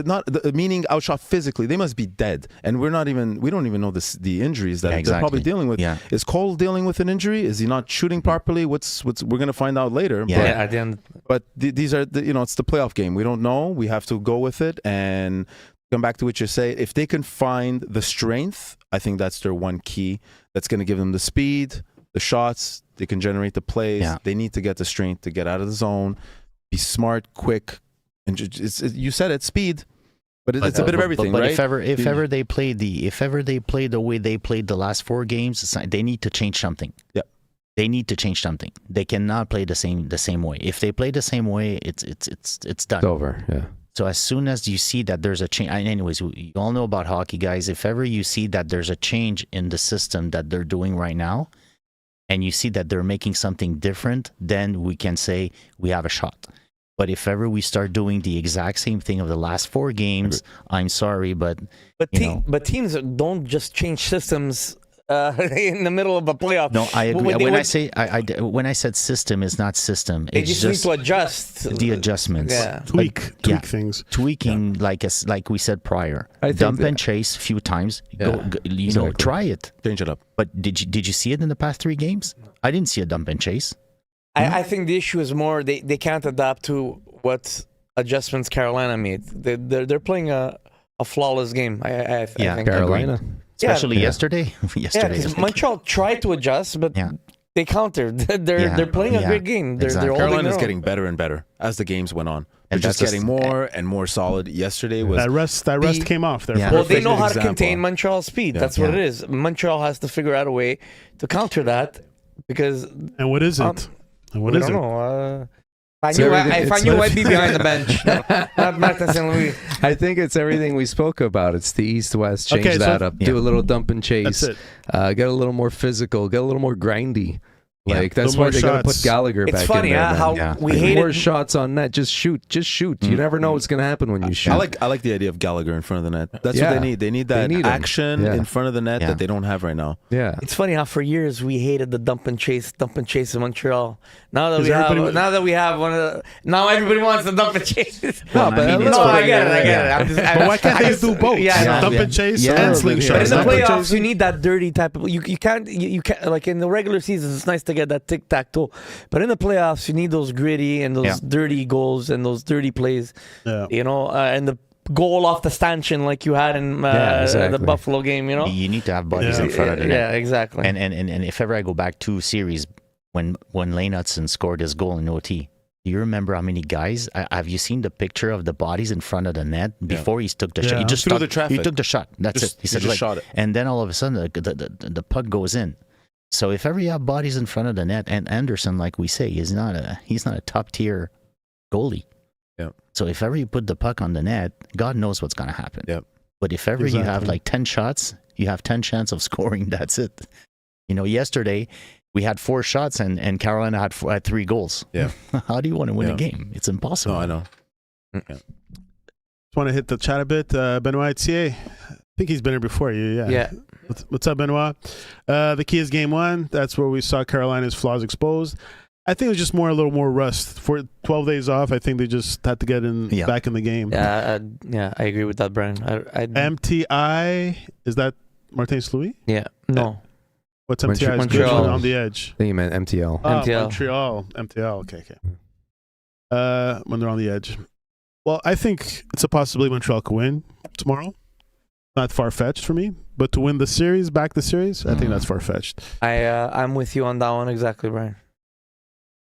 meaning outshot physically. They must be dead, and we don't even know the injuries that they're probably dealing with. Yeah. Is Cole dealing with an injury? Is he not shooting properly? What's we're gonna find out later. Yeah. At the end. But these are it's the playoff game. We don't know. We have to go with it and come back to what you say. If they can find the strength, I think that's their one key. That's going to give them the speed, the shots. They can generate the plays. Yeah. They need to get the strength to get out of the zone, be smart, quick, and you said it, speed. But it's a bit of everything, but right? If ever they play the way they played the last 4 games, they need to change something. Yeah. They need to change something. They cannot play the same way. If they play the same way, it's done. It's over. Yeah. So as soon as you see that there's a change, anyways, you all know about hockey, guys. If ever you see that there's a change in the system that they're doing right now, and you see that they're making something different, then we can say we have a shot. But if ever we start doing the exact same thing of the last 4 games, I'm sorry, but teams don't just change systems in the middle of a playoff. No, I agree. When I said system, is not system. They It's just need to adjust the adjustments. Yeah. Tweak things. Tweaking, like we said prior. I think Dump and chase a few times. Exactly. Try it. Change it up. But did you see it in the past 3 games? I didn't see a dump and chase. I think the issue is more they can't adapt to what adjustments Carolina made. They're playing a flawless game. I think Carolina. Especially yesterday. Because Montreal tried to adjust, but they countered. They're playing a great game. They're Carolina's getting better and better as the games went on. They're just getting more and more solid. Yesterday was that rest came off. Well, they know how to contain Montreal's speed. That's what it is. Montreal has to figure out a way to counter that because. And what is it? I don't know. If I knew, I'd be behind the bench. Not Martin St. Louis. I think it's everything we spoke about. It's the East-West. Change that up. Do a little dump and chase. That's it. Get a little more physical. Get a little more grindy. Like that's why they got to put Gallagher back in there. It's funny how we hated more shots on net. Just shoot. You never know what's going to happen when you shoot. I like the idea of Gallagher in front of the net. That's what they need. They need that action in front of the net that they don't have right now. Yeah. It's funny how for years we hated the dump and chase in Montreal. Now that we have one of the, now everybody wants the dump and chase. I get it. But why can't they do both? Dump and chase and slingshot. But in the playoffs, you need that dirty type of. You can't like in the regular season. It's nice to get that tic-tac-toe, but in the playoffs you need those gritty and those dirty goals and those dirty plays, and the goal off the stanchion like you had in the Buffalo game. You need to have bodies in front of it. Yeah, exactly. And if ever I go back 2 series when Lane Hudson scored his goal in OT, do you remember how many guys? Have you seen the picture of the bodies in front of the net before he took the shot? He just threw the traffic. He took the shot. That's it. He said, shot it. And then all of a sudden the puck goes in. So if ever you have bodies in front of the net, and Anderson, like we say, he's not a top tier goalie. Yeah. So if ever you put the puck on the net, God knows what's going to happen. Yeah. But if ever you have like 10 shots, you have 10 chance of scoring. That's it. Yesterday we had 4 shots and Carolina had 3 goals. Yeah. How do you want to win a game? It's impossible. No, I know. Just want to hit the chat a bit. Benoit Thier, I think he's been here before you. Yeah. What's up, Benoit? The key is game 1. That's where we saw Carolina's flaws exposed. I think it was just a little more rust. For 12 days off, I think they just had to get back in the game. Yeah, I agree with that, Brian. MTI, is that Martin Louis? Yeah. No. What's MTI? Montreal. On the edge. I think you meant MTL. Oh, MTL. MTL. Okay. When they're on the edge. Well, I think it's a possibility Montreal could win tomorrow. Not far-fetched for me, but to win the series, I think that's far-fetched. I'm with you on that one exactly, Brian.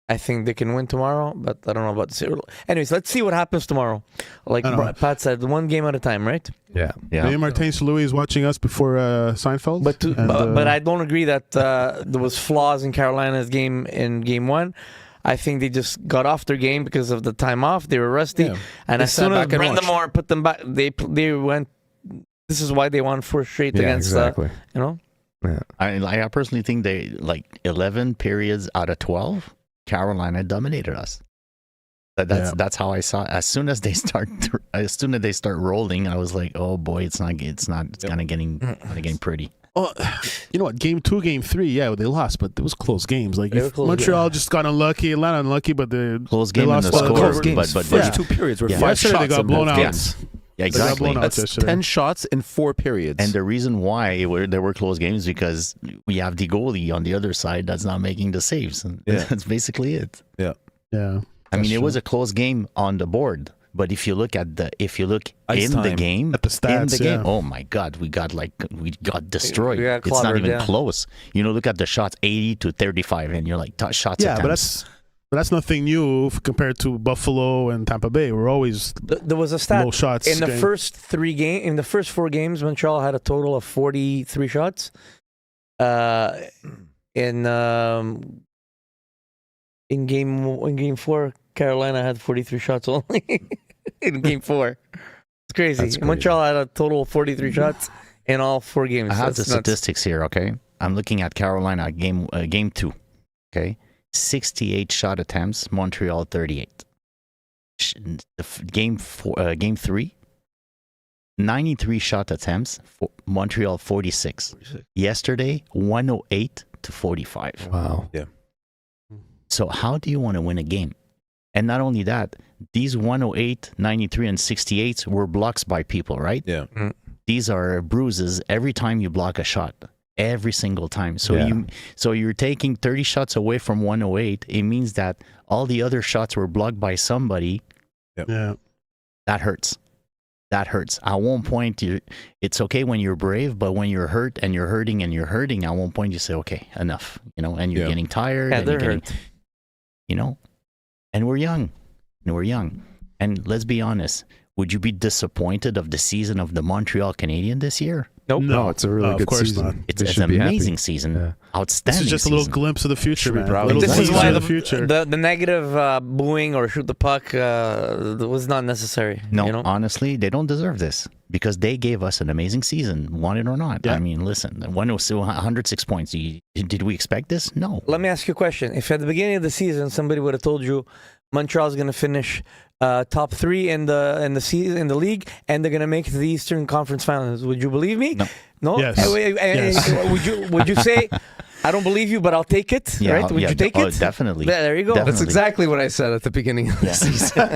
I think they can win tomorrow, but I don't know about the series. Anyways, let's see what happens tomorrow. Like Pat said, 1 game at a time, right? Yeah. Maybe Martin Louis is watching us before Seinfeld. But I don't agree that there was flaws in Carolina's game in game 1. I think they just got off their game because of the time off. They were rusty, Yeah. and They as sat soon as back and Brendan watched. Moore put them back, they went. This is why they won 4 straight Yeah, against exactly. you know. I personally think they like 11 periods out of 12. Carolina dominated us. That's how I saw it. As soon as they start rolling, I was like, oh boy, it's kind of getting pretty. Oh, you know what? Game 2, Game 3, yeah, they lost, but it was close games. Like They were close, Montreal just got unlucky, Atlanta unlucky, but the Close game in lost the by the score, close games. but First yeah. 2 periods were Yeah. 5 yesterday shots. they got in blown both out. games. Yeah, exactly. blown out. That's yesterday. 10 shots in 4 periods. And the reason why there were close games because we have the goalie on the other side that's not making the saves. And Yeah. that's basically it. Yeah. I mean, it was a close game on the board, but if you look Ice in the time. game, At the stats, yeah. oh my God, we got destroyed. We got It's not clobbered, even yeah. close. Look at the shots, 80 to 35, and you're like, shots. Yeah, attempts. but that's nothing new compared to Buffalo and Tampa Bay. We're always There was a stat low shots. in the game. first 4 games. Montreal had a total of 43 shots. In game 4, Carolina had 43 shots only in game 4. It's crazy. That's crazy. Montreal had a total of 43 shots in all 4 games. I have the That's nuts. statistics here, okay? I'm looking at Carolina game 2, okay? 68 shot attempts, Montreal 38. Game 3, 93 shot attempts, Montreal 46. Yesterday, 108 to 45. Wow. So how do you want to win a game? And not only that, these 108, 93, and 68s were blocks by people, right? Yeah. These are bruises every time you block a shot. Every single time. So Yeah. you're taking 30 shots away from 108. It means that all the other shots were blocked by somebody. Yeah. That hurts. That hurts. At one point, it's okay when you're brave, but when you're hurt and you're hurting and you're hurting, at one point you say, okay, enough. And you're getting tired. Yeah, and you're they're getting, and we're young. And let's be honest. Would you be disappointed of the season of the Montreal Canadiens this year? Nope. No, it's a really of good course season. not. It's They an should be happy. amazing season. Yeah. Outstanding. This is just a little season. glimpse of the future, Should be man. proud. Little This is glimpse why of the the future. the negative booing or shoot the puck was not necessary. No, honestly, they don't deserve this because they gave us an amazing season, want it or not. Yeah. I mean, listen, 106 points. Did we expect this? No. Let me ask you a question. If at the beginning of the season somebody would have told you Montreal's going to finish top 3 in the league and they're going to make the Eastern Conference Finals, would you believe me? No. Yes. Yes. Would you say I don't believe you, but I'll take it? Yeah, right? Would you take it? Definitely. Yeah, there you go. Definitely. That's exactly what I said at the beginning of the season.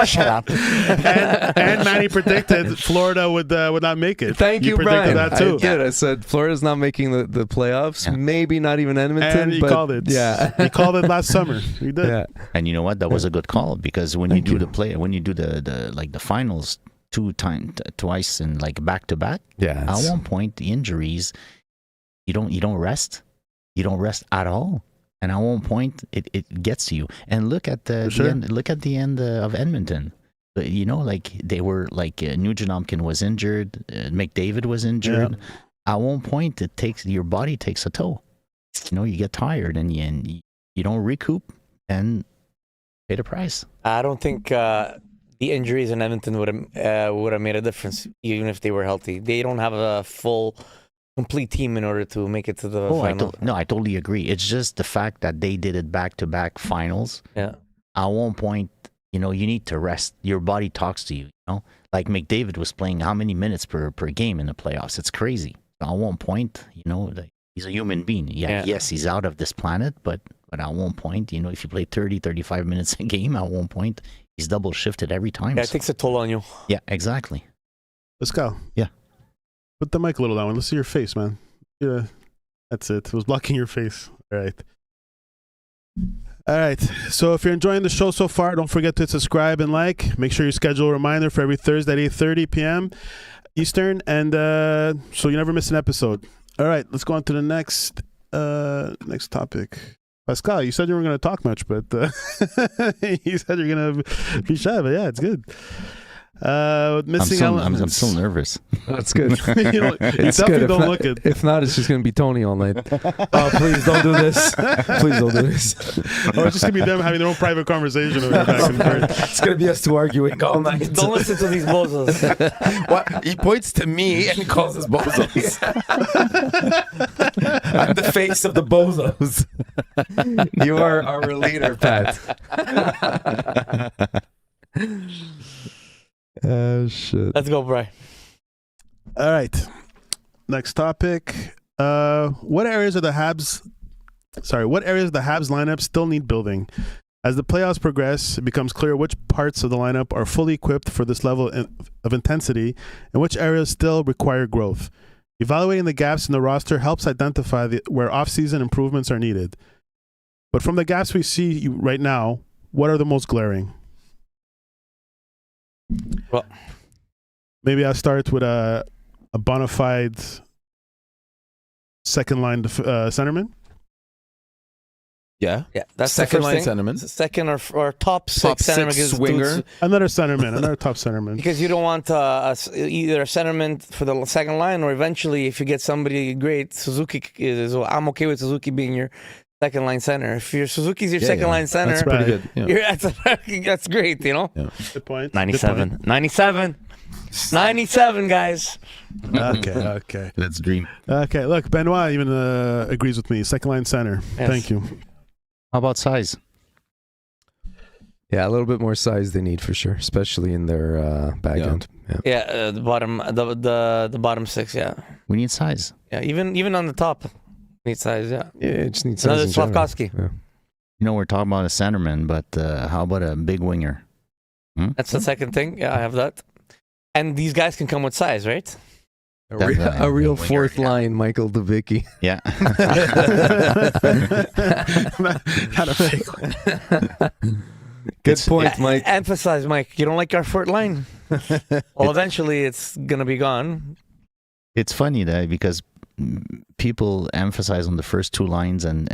Shut up. and Manny predicted Florida would not make it. Thank you, predicted Brian. that too. I did. I said Florida's not making the playoffs. Yeah. Maybe not even Edmonton. And he but called it. Yeah. He called it last summer. He did. Yeah. And you know what? That was a good call because when you do the finals twice and like back to back, Yeah. at one point the injuries, you don't rest. You don't rest at all. And at one point, it gets to you. And look at the end. Look at the end of Edmonton. Like they were like Nugent-Hopkins was injured, McDavid was injured. Yeah. At one point, your body takes a toll. You get tired and you don't recoup and pay the price. I don't think the injuries in Edmonton would have made a difference, even if they were healthy. They don't have a full, complete team in order to make it to the final. I totally agree. It's just the fact that they did it back-to-back finals. Yeah. At one point, you need to rest. Your body talks to you. Like McDavid was playing how many minutes per game in the playoffs? It's crazy. At one point, he's a human being. Yes, he's out of this planet, but at one point, if you play 30, 35 minutes a game, at one point, he's double shifted every time. Yeah, it takes a toll on you. Yeah, exactly. Let's go. Yeah. Put the mic a little down. Let's see your face, man. Yeah, that's it. It was blocking your face. All right. So if you're enjoying the show so far, don't forget to subscribe and like. Make sure you schedule a reminder for every Thursday at 8:30 p.m. Eastern, and so you never miss an episode. All right, let's go on to the next topic. Pascal, you said you weren't going to talk much, but you said you're going to be shy, but yeah, it's good. Missing elements. I'm still nervous. That's good. You know, It's definitely good. don't If look not, it. if not, it's just gonna be Tony all night. Oh, please don't do this. Please don't do this. Or it's just gonna be them having their own private conversation over there back and forth. It's gonna be us two arguing all night. Don't listen to these bozos. What? He points to me and he calls us bozos. I'm the face of the bozos. You are our leader, Pat. Oh shit. Let's go, Bri. All right. Next topic. What areas of the Habs lineup still need building? As the playoffs progress, it becomes clear which parts of the lineup are fully equipped for this level of intensity and which areas still require growth. Evaluating the gaps in the roster helps identify where off-season improvements are needed. But from the gaps we see right now, what are the most glaring? Well, maybe I'll start with a bona fide second line centerman. Yeah. yeah, that's Second the line first thing. centerman. Second or top six Top centerman six because swinger. dudes- Another centerman, another top centerman. Because you don't want either a centerman for the second line, or eventually, if you get somebody great, Suzuki is. I'm okay with Suzuki being your second line center. If your Suzuki's your second line center, That's pretty good. Yeah. that's great. You know, Good point. 97, 97, guys. Okay. Let's dream. Okay, look, Benoit even agrees with me. Second line center. Yes. Thank you. How about size? Yeah, a little bit more size they need for sure, especially in their back Yeah. end. Yeah. Yeah, the bottom six. Yeah, We need size. yeah. Even on the top, need size. Yeah, Yeah, it just needs another size in general. Slavkovsky. Yeah. You know, we're talking about a centerman, but how about a big winger? That's the second thing. Yeah, I have that. And these guys can come with size, right? A real winger, fourth yeah. line Michael Dubicki. Yeah. Not a fake one. Good point, Mike. Emphasize, Mike. You don't like our fourth line? Well, eventually it's gonna be gone. It's funny that because people emphasize on the first two lines and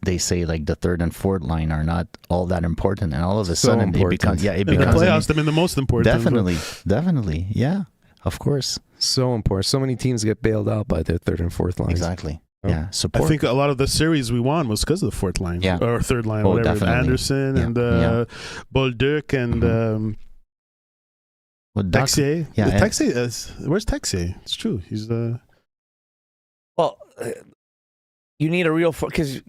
they say like the third and fourth line are not all that important, and all of a So sudden important. it becomes In the becomes playoffs, I mean, the most important. definitely yeah, of course, So important. So many teams get bailed out by their third and fourth lines. exactly. Oh. Yeah, I support. think a lot of the series we won was because of the fourth line. Yeah. Or third line, Oh, whatever. definitely. Anderson Yeah. and Yeah. Bolduc and Well, Doc- Texier. yeah, and- Texier where's Texier? It's true. He's Well, you need a real because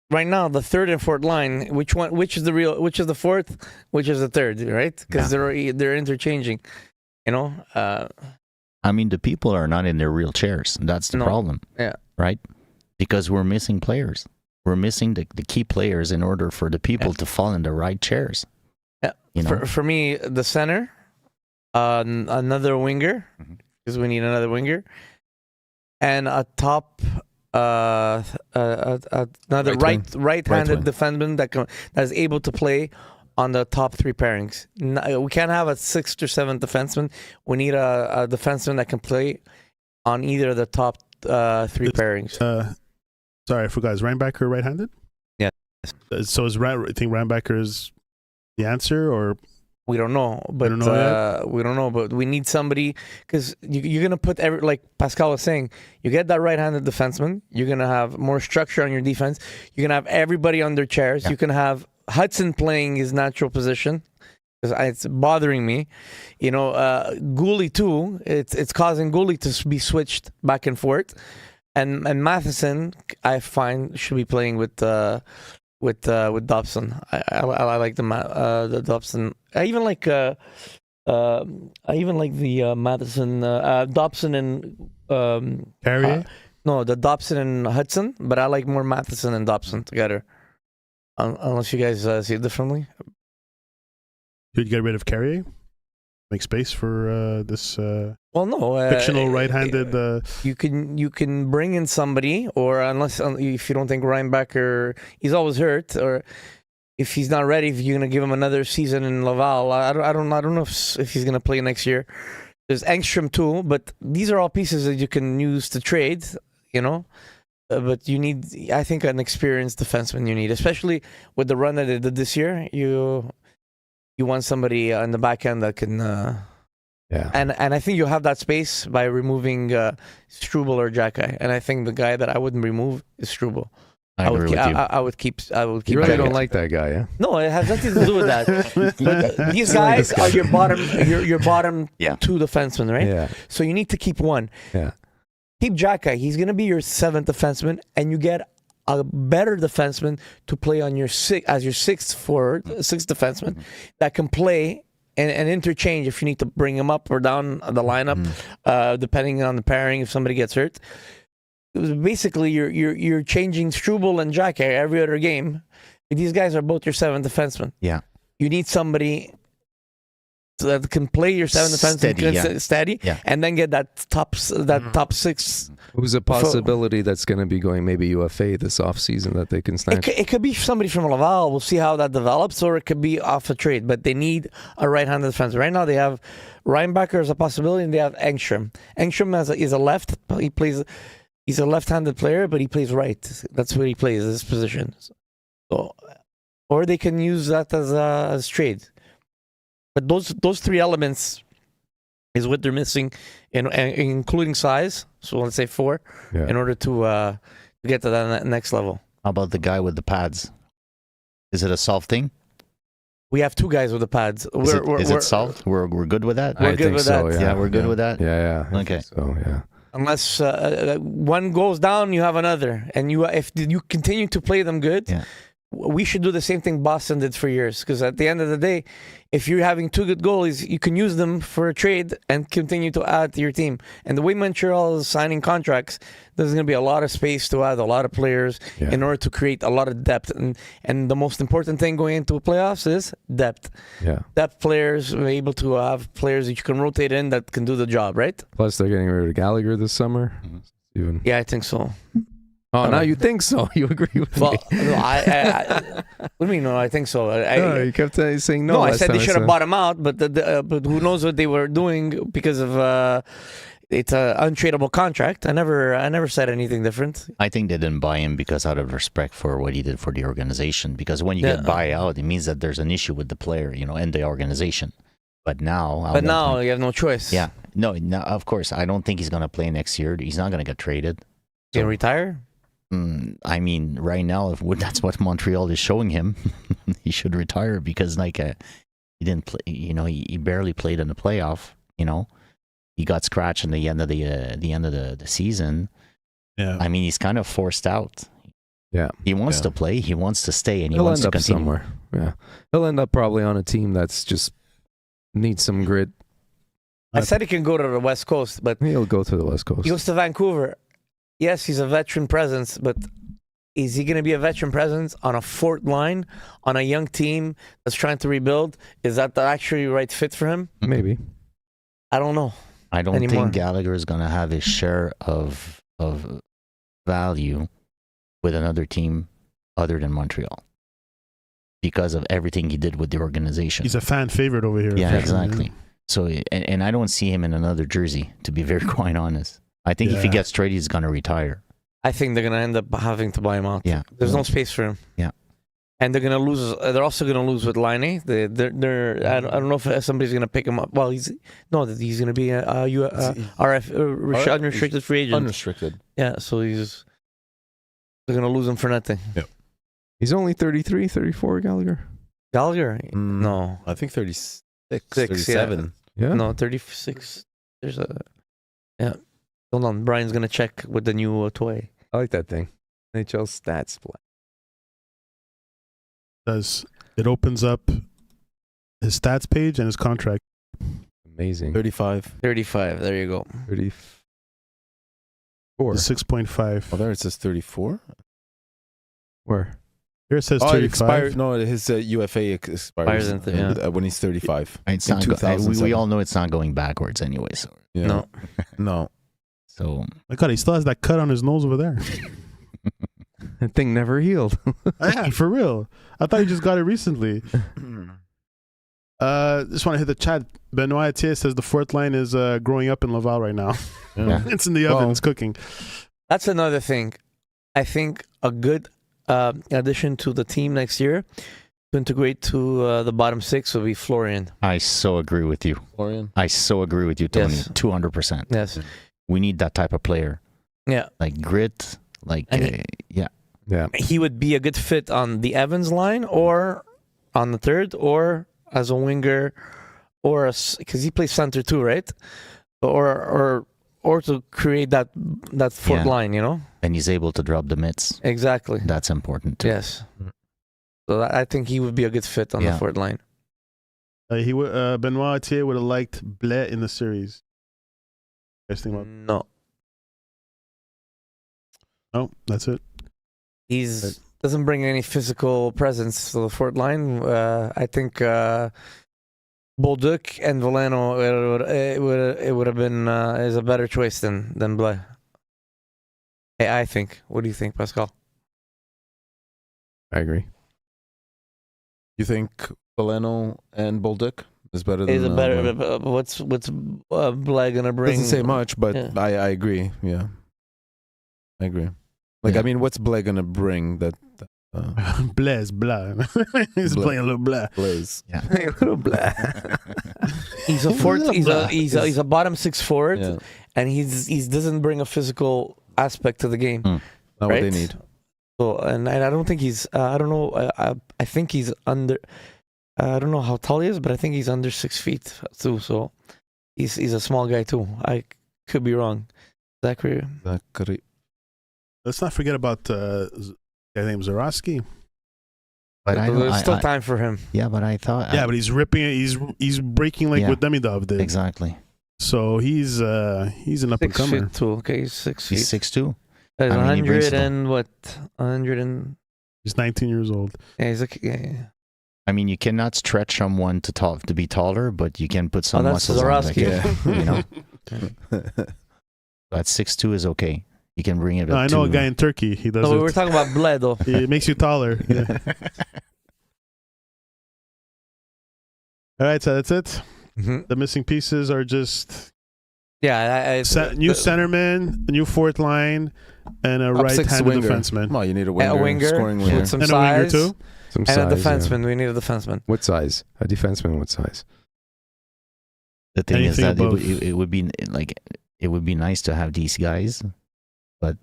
right now the third and fourth line, which is the fourth, which is the third, right? Because they're interchanging. You know, I mean, the people are not in their real chairs. That's the No. problem. Yeah. Right? Because we're missing players. We're missing the key players in order for the people to fall in the right chairs. Yeah. You know? For me, the center, another winger, because we need another winger, and a top, another right-handed wing. defenseman that is able to play on the top three pairings. We can't have a sixth or seventh defenseman. We need a defenseman that can play on either of the top three pairings. sorry, I forgot. Is Reinbacher right-handed? Yeah. So I think Reinbacher is the answer, or We don't know, but we don't know. But we need somebody because you're gonna put like Pascal was saying, you get that right-handed defenseman. You're gonna have more structure on your defense. You're gonna have everybody on their chairs. Yeah. You can have Hudson playing his natural position because it's bothering me. You know, Gooley too. It's causing Gooley to be switched back and forth, and Matheson I find should be playing with Dobson. I like the Dobson. I even like the Matheson, Dobson and Carrier? no, the Dobson and Hudson. But I like more Matheson and Dobson together. Unless you guys see it differently. You'd get rid of Carrier? Make space for this Well, no, fictional right-handed. You can bring in somebody, or unless if you don't think Reinbacher, he's always hurt, or if he's not ready, if you're gonna give him another season in Laval, I don't know if he's gonna play next year. There's Engstrom too, but these are all pieces that you can use to trade, you know. But you need, I think, an experienced defenseman. You need, especially with the run that they did this year. you want somebody on the back end that can. Yeah. And I think you have that space by removing Struble or Xhekaj. And I think the guy that I wouldn't remove is Struble. I agree with you. I would keep. You really Xhekaj. don't like that guy, yeah? No, it has nothing to do with that. But these guys are your bottom Yeah. 2 defensemen, right? Yeah. So you need to keep one. Yeah. Keep Xhekaj. He's going to be your 7th defenseman, and you get a better defenseman to play on your as your 6th forward, 6th defenseman that can play and interchange if you need to bring him up or down the lineup, depending on the pairing if somebody gets hurt. It was basically you're changing Struble and Xhekaj every other game. These guys are both your 7th defensemen. Yeah. You need somebody that can play your 7th defenseman steady, and then get that top 6. Who's a possibility that's going to be going maybe UFA this offseason that they can snatch? It could be somebody from Laval. We'll see how that develops, or it could be off a trade. But they need a right-handed defense. Right now, they have Reinbacher as a possibility, and they have Engstrom. Engstrom is a left. He's a left-handed player, but he plays right. That's where he plays, this position. So, or they can use that as trade. But those 3 elements is what they're missing, including size. So let's say 4, in order to get to that next level. How about the guy with the pads? Is it a solved thing? We have 2 guys with the pads. Is it solved? We're good with that? We're good with that. Yeah, we're good with that? Yeah. Okay. So, yeah. Unless one goes down, you have another. And if you continue to play them good, we should do the same thing Boston did for years. Because at the end of the day, if you're having 2 good goalies, you can use them for a trade and continue to add to your team. And the way Montreal is signing contracts, there's going to be a lot of space to add a lot of players in order to create a lot of depth. And the most important thing going into playoffs is depth. Yeah. Depth players, are able to have players that you can rotate in that can do the job, right? Plus, they're getting rid of Gallagher this summer. Even. Yeah, I think so. Oh, now you think so? You agree with me? No, I what do you mean? No, I think so. No, you kept saying no. No, I said they time, should have so- bought him out, but but who knows what they were doing because of it's an untradeable contract. I never said anything different. I think they didn't buy him because out of respect for what he did for the organization. Because when you get buyout, it means that there's an issue with the player, and the organization. But now, you have no choice. Yeah, no, of course, I don't think he's going to play next year. He's not going to get traded. He can retire. I mean, right now, if that's what Montreal is showing him, he should retire because, he didn't play. He barely played in the playoff. He got scratched in the end of the season. Yeah, I mean, he's kind of forced out. Yeah, he wants to play. He wants to stay, and he he'll wants end to up continue. somewhere. Yeah, he'll end up probably on a team that's just needs some grit. I said he can go to the West Coast, but He'll go to the West Coast. he goes to Vancouver. Yes, he's a veteran presence, but is he going to be a veteran presence on a 4th line on a young team that's trying to rebuild? Is that the actually right fit for him? Maybe. I don't know. I don't anymore. think Gallagher is going to have his share of value with another team other than Montreal because of everything he did with the organization. he's a fan favorite over here. Yeah, exactly. So, and I don't see him in another jersey, to be very quite honest. I think if he gets traded, he's going to retire. I think they're going to end up having to buy him out. Yeah. There's no space for him. Yeah. And they're going to lose. They're also going to lose with Laine. They're. I don't know if somebody's going to pick him up. Well, he's going to be a unrestricted free agent. Unrestricted. Yeah. So they're going to lose him for nothing. Yep. He's only 33, 34, Gallagher. Gallagher? No. I think 36, 37. Yeah. No, 36. There's a. Yeah. Hold on. Brian's going to check with the new toy. I like that thing. NHL stats. It opens up his stats page and his contract. Amazing. 35. 35. There you go. 34. 6.5. Oh, there it says 34. Where? Here it says Oh, it 35. expires. No, his UFA expires when he's 35. It's In not we 2007. all know it's not going backwards anyway. So, Yeah. No. so My God, he still has that cut on his nose over there. That thing never healed. Yeah, for real. I thought you just got it recently. Just want to hit the chat. Benoit Atier says the 4th line is growing up in Laval right now. Yeah. It's in the oven. It's cooking. That's another thing. I think a good addition to the team next year to integrate to the bottom six would be Florian. I so agree with you. Florian. I so agree with you, Tony. Yes. 200%. Yes. We need that type of player. Yeah. Like grit, like, And yeah. Yeah. He would be a good fit on the Evans line or on the third or as a winger or because he plays center too, right? Or to create that fourth Yeah. line, you know? And he's able to drop the mitts. Exactly. That's important too. Yes. So I think he would be a good fit on the fourth line. Benoit Atier would have liked Blais in the series. Guys think about? No. No, that's it. He's doesn't bring any physical presence to the fourth line. I think Bolduc and Valeno it would have been is a better choice than Blais. I think. What do you think, Pascal? I agree. You think Valeno and Bolduc is better than? Is it better? What's Blais gonna bring? Doesn't say much, but Yeah. I agree. Yeah, I agree. Like, Yeah. I mean, what's Blais gonna bring that? Blaise, blah. He's Blah. playing a little blah. Blaze. Yeah. He's a fourth. He's a bottom six forward, Yeah, and he doesn't bring a physical aspect to the game. not what they Right? need. So and I don't think he's. I don't know. I think he's under. I don't know how tall he is, but I think he's under 6 feet too. So he's a small guy too. I could be wrong. Zachary. Let's not forget about guy named Zarowski. But I don't, There's still I, time for him. yeah, but I thought. Yeah, but he's ripping it. He's breaking like Yeah. what Demidov did. Exactly. So he's an up and 6 comer. feet too. Okay, he's 6 feet. He's 6'2". He's I mean, he brings 100 it and what? 100 and He's 19 years old. yeah. He's like yeah. I mean, you cannot stretch someone to be taller, but you can put some that's muscles on. Like, Zarowski. you know, that 6'2" is okay. You can bring it No, up I know to, a guy in Turkey. He does No, we it. were talking about Blais though. It makes you taller. Yeah. All right, so that's it. Mhm. The missing pieces are just Yeah, new centerman, a new fourth line, and a Top six right-handed winger. defenseman. Well, you need a winger, winger scoring with winger. some And a winger size, too. Some and a size, yeah. defenseman. We need a defenseman. What size? A defenseman. What size? the thing is Anything that above- it would be like it would be nice to have these guys, but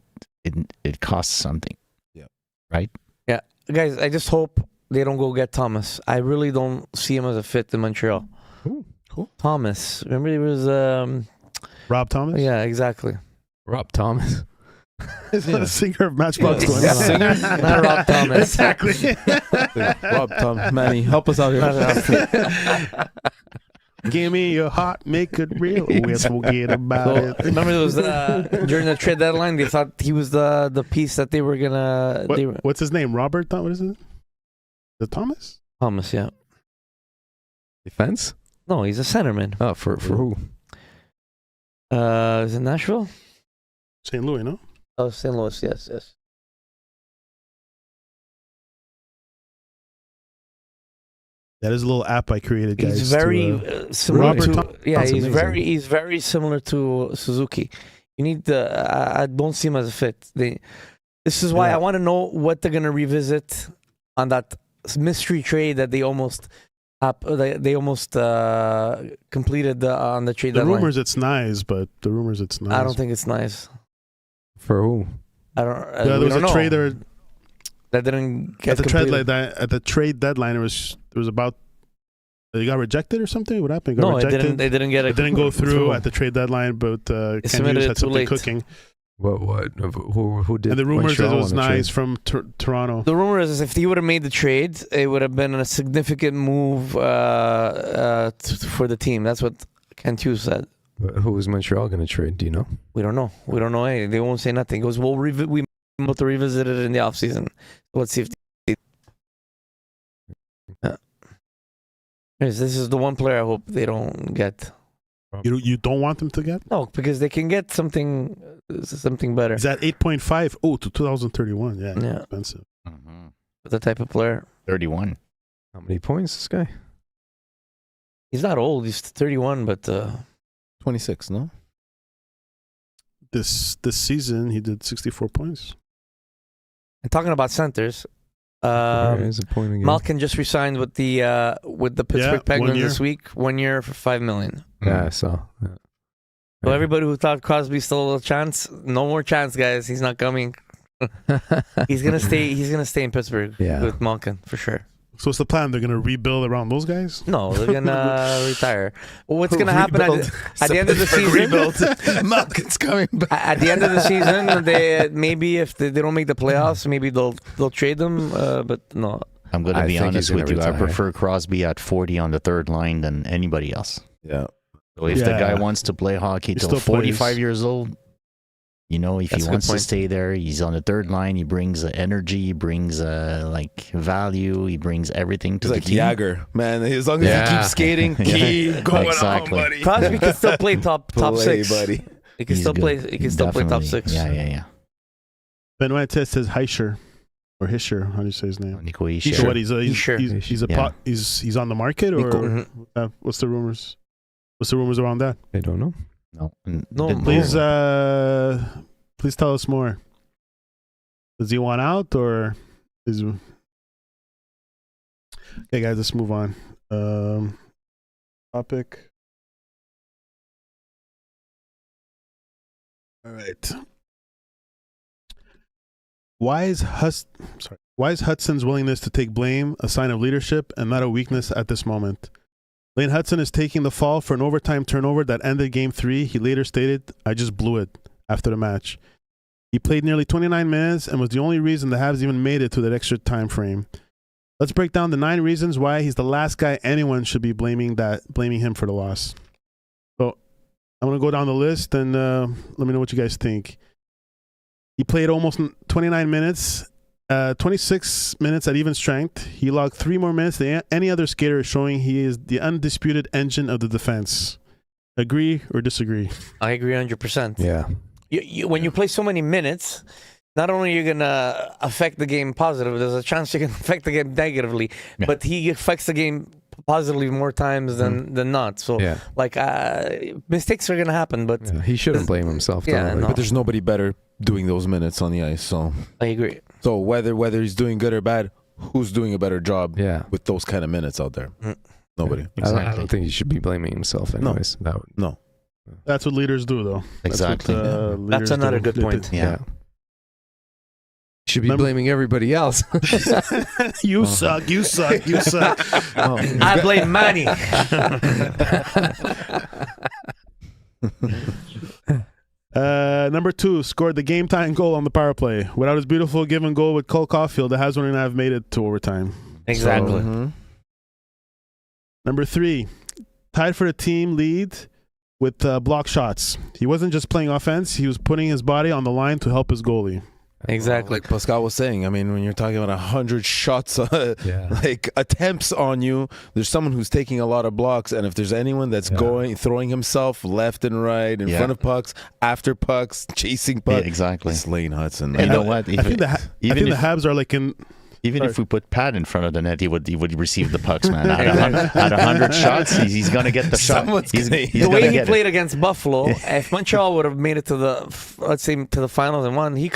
it costs something. Guys, I just hope they don't go get Thomas. I really don't see him as a fit in Montreal. Ooh, cool. Thomas, remember he was Rob Thomas. yeah, exactly. Rob Thomas. The singer of Matchbox Twenty. Yeah. Singer? Not Rob Thomas. Exactly. Rob, Tom, Manny, help us out here. Give me your heart, make it real. We'll forget about So, it. remember there was during the trade deadline they thought he was the piece that they were gonna What's his name? Robert? What is it? The Thomas? Thomas, yeah. Defense? No, he's a centerman. Oh, for who? Is it Nashville? St. Louis, no? Oh, St. Louis, yes. That is a little app I created, guys. He's very similar Robert to Thomas. yeah. That's He's amazing. he's very similar to Suzuki. You need the. I don't see him as a fit. This is why Yeah. I want to know what they're gonna revisit on that mystery trade that they almost completed on the trade the deadline. rumors it's nice, but the rumors it's nice. I don't think it's nice. For who? I don't. Yeah, we there was don't a know. trader that didn't get at the trade completed. at the trade deadline. It was about it got rejected or something. What happened? It got No, it rejected. didn't. They didn't get it. It didn't go through at the trade deadline, but Ken submitted Hughes it had too something late. cooking. What? Who did? And the rumors that it Montreal was wanna trade? nice from Toronto. The rumor is if he would have made the trade, it would have been a significant move for the team. That's what Ken Hughes said. But who was Montreal going to trade? Do you know? We don't know. We don't know anything. They won't say nothing. He goes, we might be able to revisit it in the offseason. Let's see if this is the one player I hope they don't get. You don't want them to get? No, because they can get something better. Is that 8.5? Oh, to 2031. Yeah, Yeah, expensive. the type of player. 31. How many points this guy? He's not old. He's 31, but 26, no? This season he did 64 points. and talking about centers, Disappointing. Malkin just resigned with the Pittsburgh Penguins 1 year. this week. 1 year for $5 million. Yeah, I saw. Yeah. So everybody who thought Crosby still a chance, no more chance, guys. He's not coming. He's gonna stay. He's gonna stay in Pittsburgh with Malkin for sure. So what's the plan? They're gonna rebuild around those guys? No, they're gonna retire. What's gonna happen at the end of the season? Malkin's coming back. At the end of the season, they maybe if they don't make the playoffs, maybe they'll trade them. But no, I'm going to be think he's honest with gonna you. I retire. prefer Crosby at 40 on the third line than anybody else. Yeah. So if the Yeah. guy wants to play hockey till still 45 plays. years old, you know, if That's a he good wants to point. stay there, he's on the third line. He brings energy, he brings like value, he brings everything to He's the like team. Jagger, man. As long as he Yeah. keeps skating, Yeah. keep going Exactly. on, buddy. Crosby can still play top Play, six. buddy. He can He's still good. play. He can still play top Definitely. 6. Yeah. Benoit Test says Heischer or Hischer. How do you say his name? Nico So Hischier. what? He's a Yeah. pot. He's on the market, or Mhm. what's the rumors? What's the rumors around that? I don't know. No, No, didn't Please, know. please tell us more. Does he want out, or is? Okay, guys, let's move on. Topic. All right. Why is Hudson's willingness to take blame a sign of leadership and not a weakness at this moment? Lane Hudson is taking the fall for an overtime turnover that ended Game 3. He later stated, "I just blew it," after the match. He played nearly 29 minutes and was the only reason the Habs even made it to that extra time frame. Let's break down the 9 reasons why he's the last guy anyone should be blaming him for the loss. So I'm going to go down the list and let me know what you guys think. He played almost 29 minutes, 26 minutes at even strength. He logged 3 more minutes than any other skater, showing he is the undisputed engine of the defense. Agree or disagree? I agree 100%. Yeah. When you play so many minutes, not only are you gonna affect the game positive, there's a chance you can affect the game negatively. Yeah. But he affects the game positively more times than not. So Yeah. like mistakes are gonna happen, but Yeah, he shouldn't blame himself. Though, Yeah, like- no. But there's nobody better doing those minutes on the ice. So I agree. whether he's doing good or bad, who's doing a better job Yeah. with those kind of minutes out there? Mm. Nobody. I don't think he should be blaming himself anyways. That would, No. That's what leaders do, though. Exactly. That's, what, That's leaders another do. good point. Yeah. Should be blaming everybody else. You suck. You suck. You suck. I blame Manny. Number 2, scored the game-tying goal on the power play. Without his beautiful give-and goal with Cole Caulfield, the Habs wouldn't have made it to overtime. Exactly. Mhm. Number 3, tied for the team lead with block shots. He wasn't just playing offense; he was putting his body on the line to help his goalie. Exactly. Like Pascal was saying, I mean, when you're talking about 100 shots, Yeah. like attempts on you, there's someone who's taking a lot of blocks, and if there's anyone that's throwing himself left and right in front of pucks, after pucks, chasing pucks, Yeah, exactly. it's Lane Hudson. You know what? I think the Habs are like in. Even if we put Pat in front of the net, he would receive the pucks, man. At 100 shots, he's going to get the shot. Someone's He's gonna- he's The gonna way he get played against Buffalo, if Montreal would have made it to the finals and won, he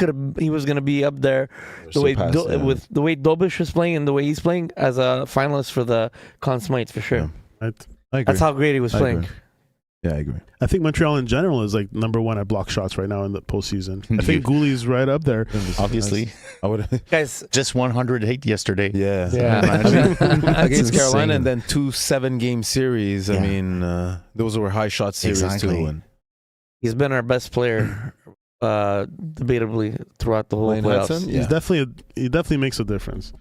was going to be up there with the way Dobish was playing and the way he's playing as a finalist for the Conn Smythe for sure. I agree. That's how great he was I playing. agree. Yeah, I agree. I think Montreal in general is like number 1 at block shots right now in the postseason. I think Goulie's right up there. Obviously, I would. Guys, just 108 yesterday. Yeah. Yeah. Against Carolina, insane. and then 2 7-game series. I Yeah. mean, those were high shot series Exactly. too. And he's been our best player debatably throughout the whole Lane playoffs. Hudson? He definitely makes a difference.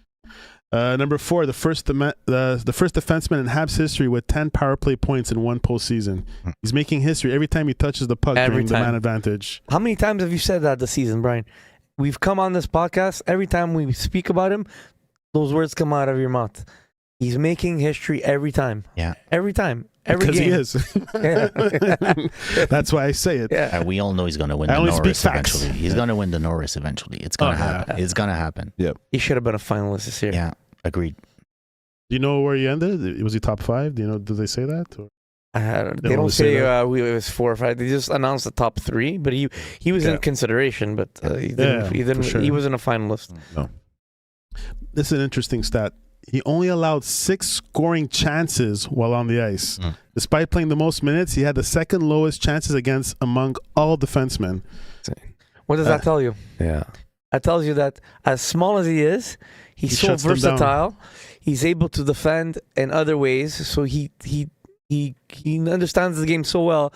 Number 4, the first defenseman in Habs history with 10 power play points in one postseason. He's making history every time he touches the puck Every during the time. man advantage. How many times have you said that this season, Brian? We've come on this podcast, every time we speak about him, those words come out of your mouth. He's making history every time. Yeah. Every time. Every Because game. he is. That's why I say it. Yeah. We all know he's going to win I the only speak Norris facts. eventually. He's going to win the Norris eventually. It's going to happen. It's going to happen. He should have been a finalist this year. Yeah, agreed. Do you know where he ended? Was he top 5? Do you know? Did they say that? Or? They don't say it was 4 or 5. They just announced the top 3, but he was in consideration, but he didn't. for sure. He wasn't a finalist. No. this is an interesting stat. He only allowed 6 scoring chances while on the ice. Despite playing the most minutes, he had the second lowest chances against among all defensemen. What does that tell you? Yeah. That tells you that as small as he is, he's He so shuts them down. versatile. He's able to defend in other ways. So he understands the game so well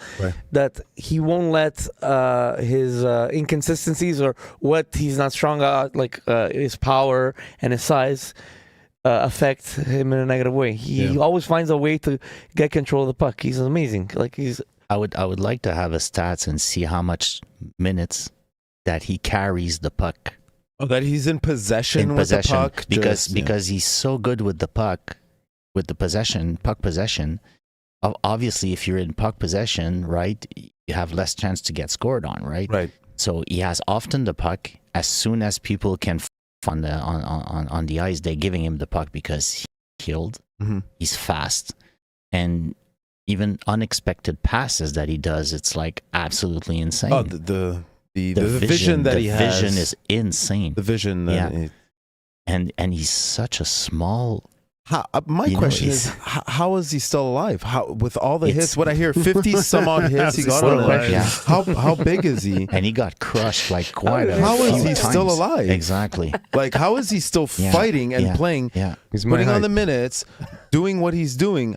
that he won't let his inconsistencies or what he's not strong at, like his power and his size, affect him in a negative way. He always finds a way to get control of the puck. He's amazing. I would like to have his stats and see how much minutes that he carries the puck. Oh, that he's in possession with the puck. Because he's so good with the puck, with the puck possession. Obviously, if you're in puck possession, right, you have less chance to get scored on, right? Right. So he has often the puck. As soon as people can on the ice, they're giving him the puck because he's killed. He's fast, and even unexpected passes that he does, it's like absolutely insane. Oh, the vision that he has. The vision is insane. The vision. And he's such a small. My question is, how is he still alive? How, with all the hits? What I hear, 50 some odd hits he got on it. Yeah. How big is he? And he got crushed like quite a How is few he times. still alive? Exactly. Like, how is he still fighting and playing? Yeah. He's Putting on the minutes, doing what he's doing.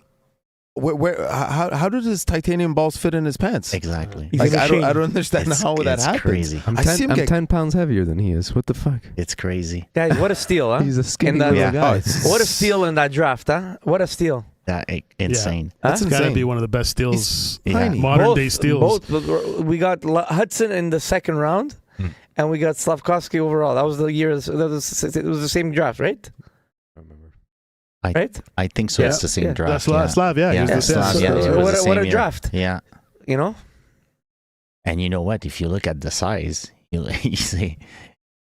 How did his titanium balls fit in his pants? Exactly. Like, I don't understand how that happens. Crazy. I'm I see him 10 pounds heavier than he is. What the fuck? It's crazy. Guys, what a steal, huh? He's a skinny that- little guy. What a steal in that draft, huh? What a steal. Insane. That's It's got to insane. be one of the best steals, tiny. modern day steals. Both. We got Hudson in the second round, and we got Slavkovsky overall. That was the year. It was the same draft, right? I think so. Yeah. It's the same Yeah. draft. Slav, yeah. Yeah. He was the Slav, same. yeah. It was the What same a year. draft. Yeah. You know? And you know what? If you look at the size, you say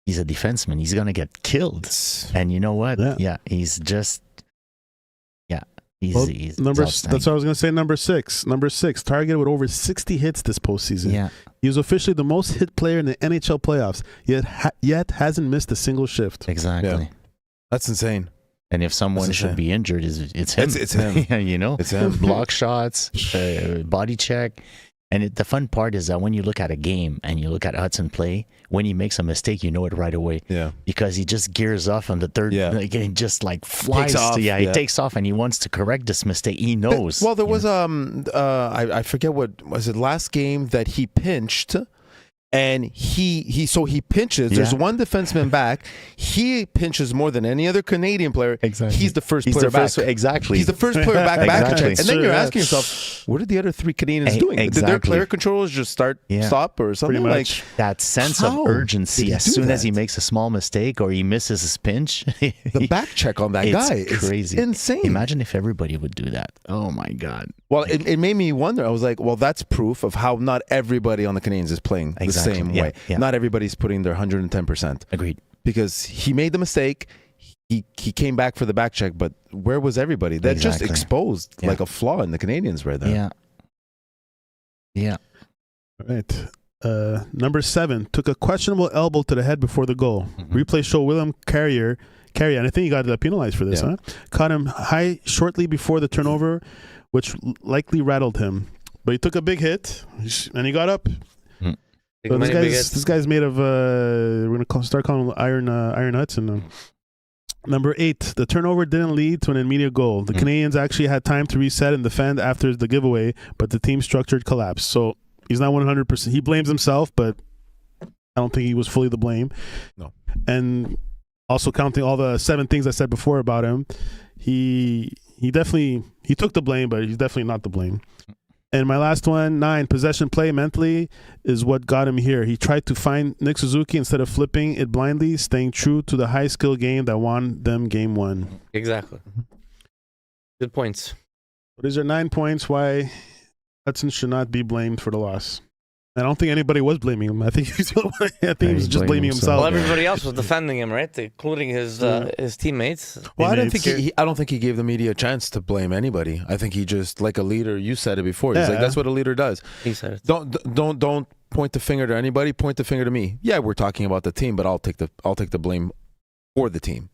he's a defenseman. He's gonna get killed. And you know what? Yeah. He's just. He's That's outstanding. what I was going to say. Number 6, targeted with over 60 hits this postseason. Yeah. He was officially the most hit player in the NHL playoffs, yet hasn't missed a single shift. Exactly. Yeah. That's insane. And if someone That's should insane. be injured, it's him. It's him. Yeah, you know, It's him. block shots, body check. And the fun part is that when you look at a game and you look at Hudson play, when he makes a mistake, you know it right away. Yeah. Because he just gears off on the third, like, and just like flies. Takes off, He takes off and he wants to correct this mistake. He knows. Well, there was I forget what was it last game that he pinched. And he pinches. There's one defenseman back. He pinches more than any other Canadian player. Exactly. He's the first player back. Exactly. He's the first player back. Exactly. And then you're asking yourself, what are the other 3 Canadians doing? Did their Exactly. player controllers just stop or something? Pretty Like much. that sense How of urgency did he as do soon as he that? makes a small mistake or he misses his pinch. the back check on that It's guy crazy. is insane. Imagine if everybody would do that. Oh my God. Well, it made me wonder. I was like, well, that's proof of how not everybody on the Canadiens is playing the same way. Yeah. Not everybody's putting their 110%. Agreed. Because he made the mistake. He came back for the back check, but where was everybody? That just Exactly. exposed like a flaw in the Canadiens right there. Yeah. Yeah. All right. Number 7 took a questionable elbow to the head before the goal. Replay show William Carrier, and I think he got penalized for this, huh? Caught him high shortly before the turnover, which likely rattled him. But he took a big hit, and he got up. So this guy's made of. We're gonna start calling him Iron Hudson. Number 8, the turnover didn't lead to an immediate goal. The Canadiens actually had time to reset and defend after the giveaway, but the team structured collapsed. So he's not 100%. He blames himself, but I don't think he was fully the blame. No. And also counting all the 7 things I said before about him, he definitely took the blame, but he's definitely not the blame. And my last one, 9, possession play mentally is what got him here. He tried to find Nick Suzuki instead of flipping it blindly, staying true to the high skill game that won them game 1. Exactly. Good points. So these are 9 points why Hudson should not be blamed for the loss. I don't think anybody was blaming him. I think he was just blaming himself. Well, everybody else was defending him, right? Including his teammates. Well, I don't think he gave the media a chance to blame anybody. I think he just, like a leader, you said it before. He's like, that's what a leader does. He said it. Don't point the finger to anybody. Point the finger to me. Yeah, we're talking about the team, but I'll take the blame for the team.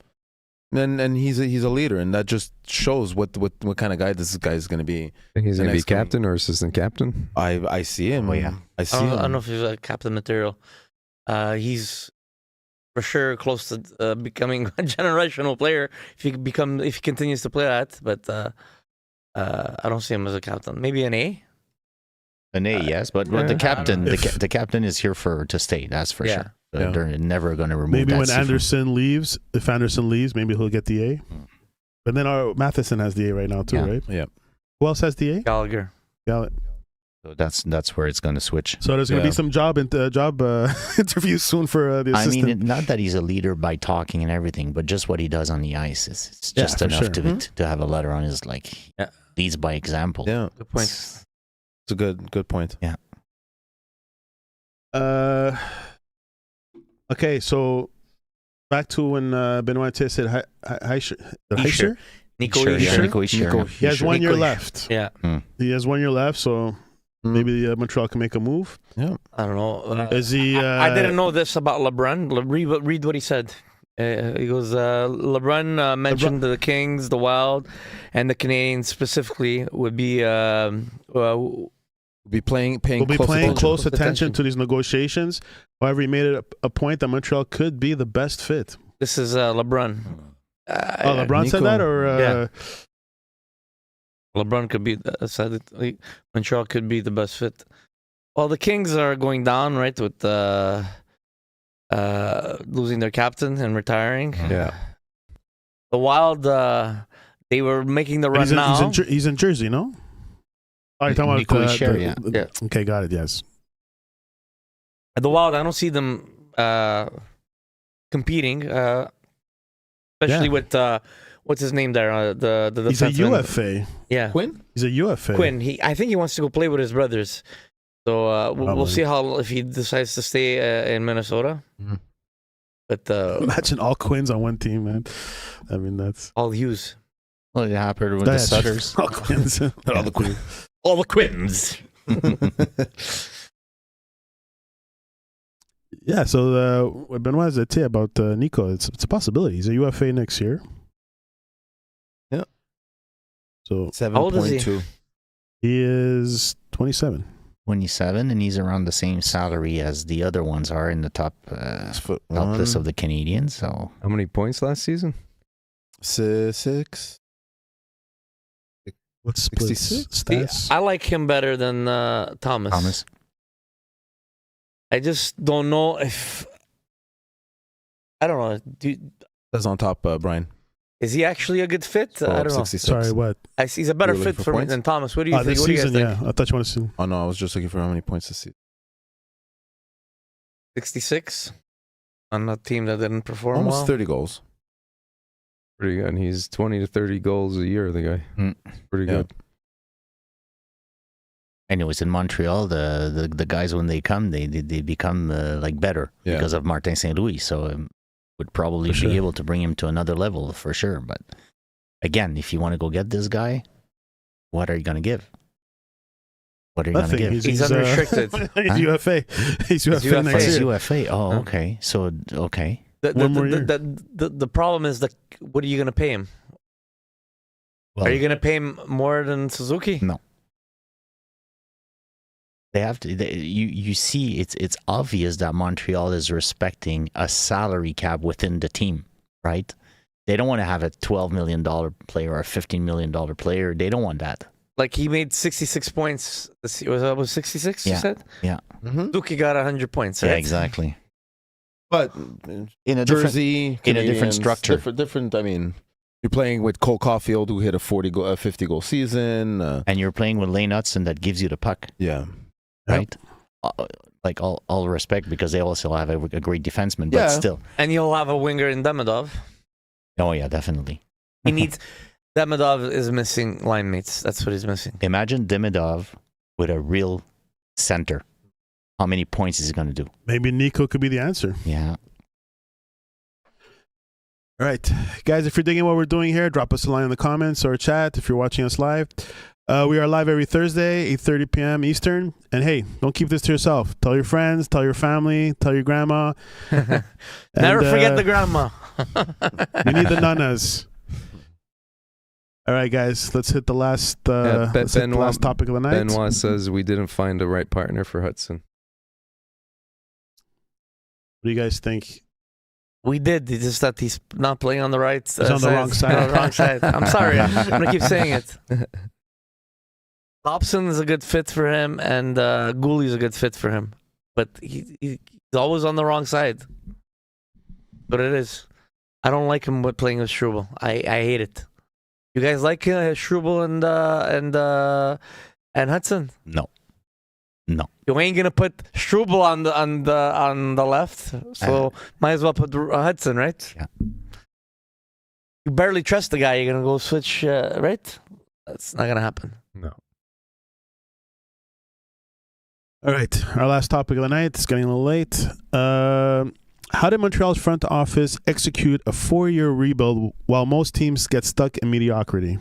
And he's a leader, and that just shows what kind of guy this guy is going to be. Think he's The going to be next game. captain or assistant captain? I see him. Oh, yeah. I see I him. don't know if he's a captain material. He's for sure close to becoming a generational player if he continues to play that. But I don't see him as a captain. Maybe an A. An A, yes, but yeah. the captain, If- the captain is here to stay. That's for Yeah. sure. Yeah. They're never going to remove Maybe that when C from- Anderson leaves, if Anderson leaves, maybe he'll get the A. Mm. But then our Matheson has the A right now too, Yeah. right? Yeah. Who else has the A? Gallagher. Yeah. So that's where it's going to switch. So there's going to Yeah. be some job interviews soon for the I assistant. mean, not that he's a leader by talking and everything, but just what he does on the ice is it's Yeah, just for enough sure. to have a letter on his Yeah. leads by example. Yeah, Good point. it's a good point. Okay, so back to when Benoit said Heischer. Nico Sure, yeah, Hischier. Nico Hischier. Nico He has Hischier. 1 year Nico- left. Yeah, He has 1 year left, so maybe Montreal can make a move. I don't know. Is he? I didn't know this about LeBron. Read what he said. He goes, LeBron mentioned the Kings, the Wild, and the Canadiens specifically would be Be paying We'll be close paying attention. close Close attention attention. to these negotiations. However, he made it a point that Montreal could be the best fit. this is LeBron. LeBron said Nico. that, or Yeah. LeBron could be said it. Montreal could be the best fit. Well, the Kings are going down, right, with losing their captain and retiring. Yeah. The Wild, they were making the run he's in, now. he's in Jersey, no? Oh, you're talking Nico about Hischier, yeah. Yeah. Okay, got it. Yes. The Wild, I don't see them competing, especially with what's his name there, the He's a defenseman. UFA. Yeah, Quinn? He's a UFA. Quinn. I think he wants to go play with his brothers. So we'll Probably. see if he decides to stay in Minnesota. Mhm. But Imagine all Quins on one team, man. I mean, that's all Hughes, Well, it happened with the that's Sutters. all Quins. All the Quins. all the Quins. Yeah. So what Benoit said too about Nico, it's a possibility. He's a UFA next year. Yeah. So How old is he? 7.2. he is 27. 27, and he's around the same salary as the other ones are in the top list of the Canadiens. So How many points last season? 6. What's splits? 66? Stats? I like him better than Thomas. I just don't know if I don't know. That's on top, Brian. Is he actually a good fit? I don't know. 66. Sorry, what? He's a better You're fit looking for for me points? than Thomas. What do you think? This What do you guys season, think? yeah. I thought you wanted to see. Oh, no, I was just looking for how many points this season. 66 on a team that didn't perform Almost well. 30 goals. Pretty good. And he's 20 to 30 goals a year, the guy. Mm. Pretty Yeah. good. anyways, in Montreal, the guys when they come, they become like better Yeah. because of Martin St. Louis. So would probably For sure. be able to bring him to another level for sure. But again, if you want to go get this guy, what are you going to give? What are you going to Nothing. give? He's unrestricted. He's Huh? UFA. He's UFA UFA. next He's year. UFA. Oh, Huh? okay. So okay. One more year. The problem is what are you going to pay him? Well, Are you going to pay him more than Suzuki? No. They have to. You see, it's obvious that Montreal is respecting a salary cap within the team, right? They don't want to have a $12 million player or a $15 million player. They don't want that. Like he made 66 points. Was 66? You Yeah. said Mm-hmm. Suzuki got 100 points. Right? Yeah, exactly. But In a Jersey, in a different Canadians, structure. Different. I mean, you're playing with Cole Caulfield, who hit a 50 goal season. and you're playing with Lane Hudson that gives you the puck, Yeah. right? Like all respect, because they also have a great defenseman, but Yeah. still. And you'll have a winger in Demidov. Oh yeah, definitely. He needs. Demidov is missing line mates. That's what he's missing. Imagine Demidov with a real center. How many points is he going to do? Maybe Nico could be the answer. Yeah. All right, guys, if you're digging what we're doing here, drop us a line in the comments or chat if you're watching us live. We are live every Thursday, 8:30 p.m. Eastern. And hey, don't keep this to yourself. Tell your friends, tell your family, tell your grandma. Never forget the grandma. We need the nanas. All right, guys, let's hit the last last topic of the night. Benoit says we didn't find the right partner for Hudson. What do you guys think? We did. It's just that he's not playing on the right He's on the wrong side. On the wrong side. I'm sorry. I'm going to keep saying it. Dobson is a good fit for him, and Gooley is a good fit for him. But he's always on the wrong side. But it is. I don't like him with playing with Struble. I hate it. You guys like Struble and Hudson? No. You ain't gonna put Struble on the left, so might as well put Hudson, right? Yeah. You barely trust the guy. You're gonna go switch, right? That's not gonna happen. No. All right, our last topic of the night. It's getting a little late. How did Montreal's front office execute a 4-year rebuild while most teams get stuck in mediocrity?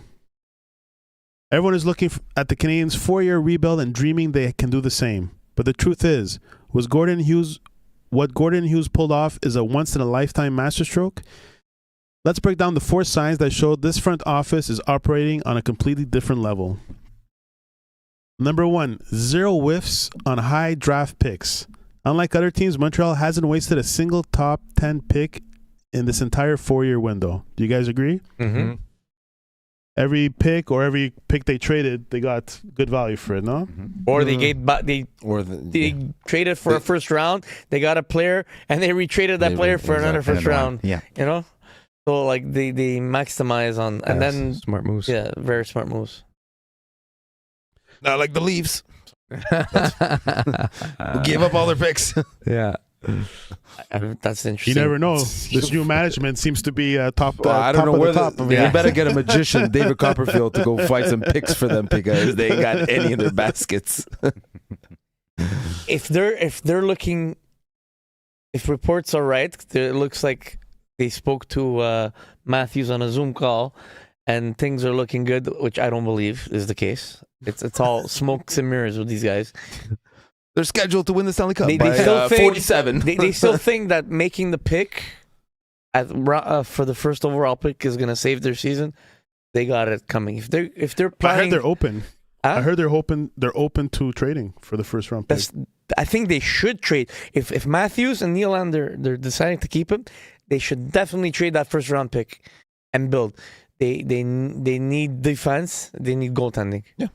Everyone is looking at the Canadiens' 4-year rebuild and dreaming they can do the same. But the truth is, what Gordon Hughes pulled off is a once-in-a-lifetime masterstroke. Let's break down the 4 signs that show this front office is operating on a completely different level. Number 1, 0 whiffs on high draft picks. Unlike other teams, Montreal hasn't wasted a single top 10 pick in this entire 4-year window. Do you guys agree? Mm-hmm. Every pick they traded, they got good value for it, no? Mm-hmm. Or they traded for a first round. They got a player, and they retraded that player for another first round. Yeah. You know, so like they maximize on, and then smart moves. Yeah, very smart moves. Not like the Leafs. Who gave up all their picks. Yeah. That's interesting. You never know. This new management seems to be top. I don't know where Yeah. You better get a magician, David Copperfield, to go find some picks for them because they ain't got any in their baskets. If they're looking, if reports are right, it looks like they spoke to Matthews on a Zoom call, and things are looking good, which I don't believe is the case. It's all smokes and mirrors with these guys. They're scheduled to win the Stanley Cup They by still think- 47. They still think that making the pick for the first overall pick is going to save their season. They got it coming. If they're But I planning, heard they're open. Huh? I heard they're open to trading for the first round pick. I think they should trade. If Matthews and Nylander they're deciding to keep him, they should definitely trade that first round pick and build. They need defense. They need goaltending. Yeah.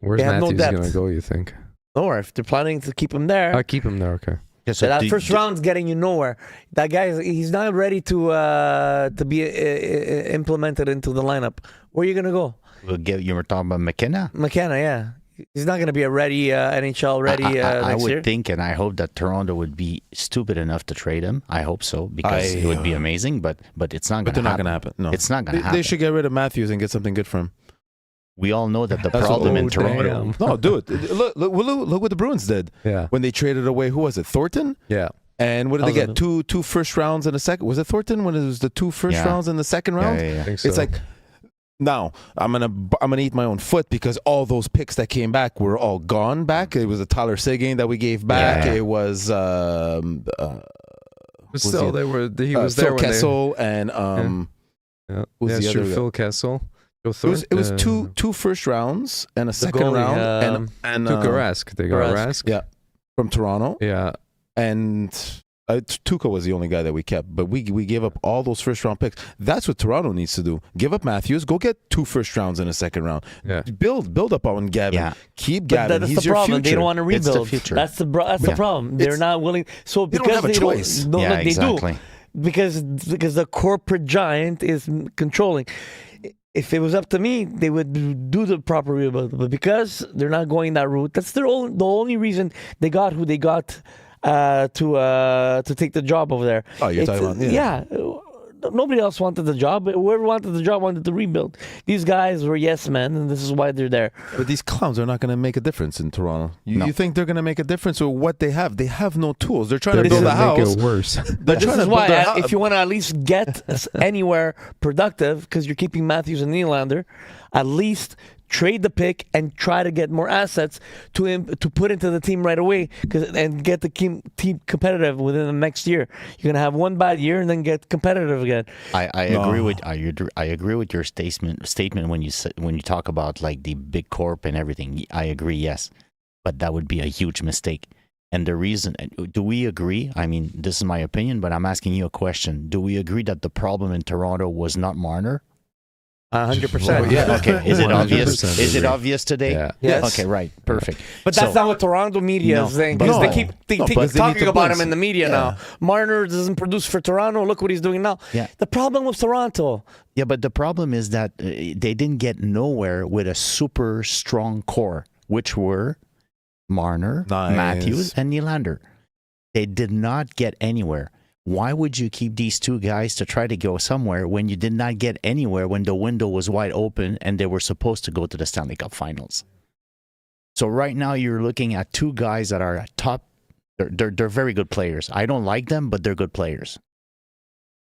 Where's They have no Matthews depth. going to go, you think? Nowhere. If they're planning to keep him there, I'll keep him there, okay. Yeah, so that first round's getting you nowhere. That guy, he's not ready to be implemented into the lineup. Where are you gonna go? You were talking about McKenna? McKenna, yeah. He's not gonna be a ready NHL ready I next would year. think, and I hope that Toronto would be stupid enough to trade him. I hope so, because it would be amazing. But it's not going to happen. But they're not going to happen. No. It's not going to happen. They should get rid of Matthews and get something good for him. We all know that the That's problem in what- Toronto. No, do it. Look what the Bruins did Yeah. when they traded away. Who was it? Thornton. Yeah. And what did they Awesome. get? Two first rounds and a second. Was it Thornton when it was the 2 first Yeah. rounds and the second round? Yeah, yeah, I yeah. think so. It's like now I'm gonna eat my own foot because all those picks that came back were all gone back. It was a Tyler Seguin that we gave back. Yeah. It was But still, he? he was Phil there when Kessel and Yeah, who's the sure, other guy? Phil Kessel. It was two first rounds and a second goalie, round and Tuukka Rask. They got Rask. Rask. yeah, from Toronto. Yeah. And Tuukka was the only guy that we kept, but we gave up all those first round picks. That's what Toronto needs to do. Give up Matthews. Go get 2 first rounds and a second round. Yeah. Build up on Gavin. Yeah. Keep But Gavin. that's He's the your problem. future. They don't want to It's the rebuild. future. That's the problem. They're not willing. So They because don't have a choice. No, Yeah, look, they exactly. do because the corporate giant is controlling. If it was up to me, they would do the proper rebuild. But because they're not going that route, that's the only reason they got who they got to take the job over there. Oh, you're talking about yeah. Nobody else wanted the job. Whoever wanted the job wanted to rebuild. These guys were yes men, and this is why they're there. But these clowns are not going to make a difference in Toronto. No. You think they're going to make a difference with what they have? They have no tools. They're trying They're to build gonna a make house. it worse. They're This trying is to why, build their if you want to at least get anywhere productive, because you're keeping Matthews and Nylander, at least trade the pick and try to get more assets to put into the team right away, and get the team competitive within the next year. You're gonna have one bad year and then get competitive again. I agree with your statement when you talk about like the big corp and everything. I agree, yes, but that would be a huge mistake. And the reason, do we agree? I mean, this is my opinion, but I'm asking you a question. Do we agree that the problem in Toronto was not Marner? 100%. Yeah. Okay. Is it obvious? Is it agree. obvious today? Yeah. Yes. Okay. Right. Perfect. But that's not what Toronto media is saying, because they keep because they need talking to about boost. him in the media now. Marner doesn't produce for Toronto. Look what he's doing now. Yeah. The problem with Toronto. Yeah, but the problem is that they didn't get nowhere with a super strong core, which were Marner, Nice. Matthews, and Nylander. They did not get anywhere. Why would you keep these two guys to try to go somewhere when you did not get anywhere when the window was wide open and they were supposed to go to the Stanley Cup Finals? So right now you're looking at two guys that are top. They're very good players. I don't like them, but they're good players.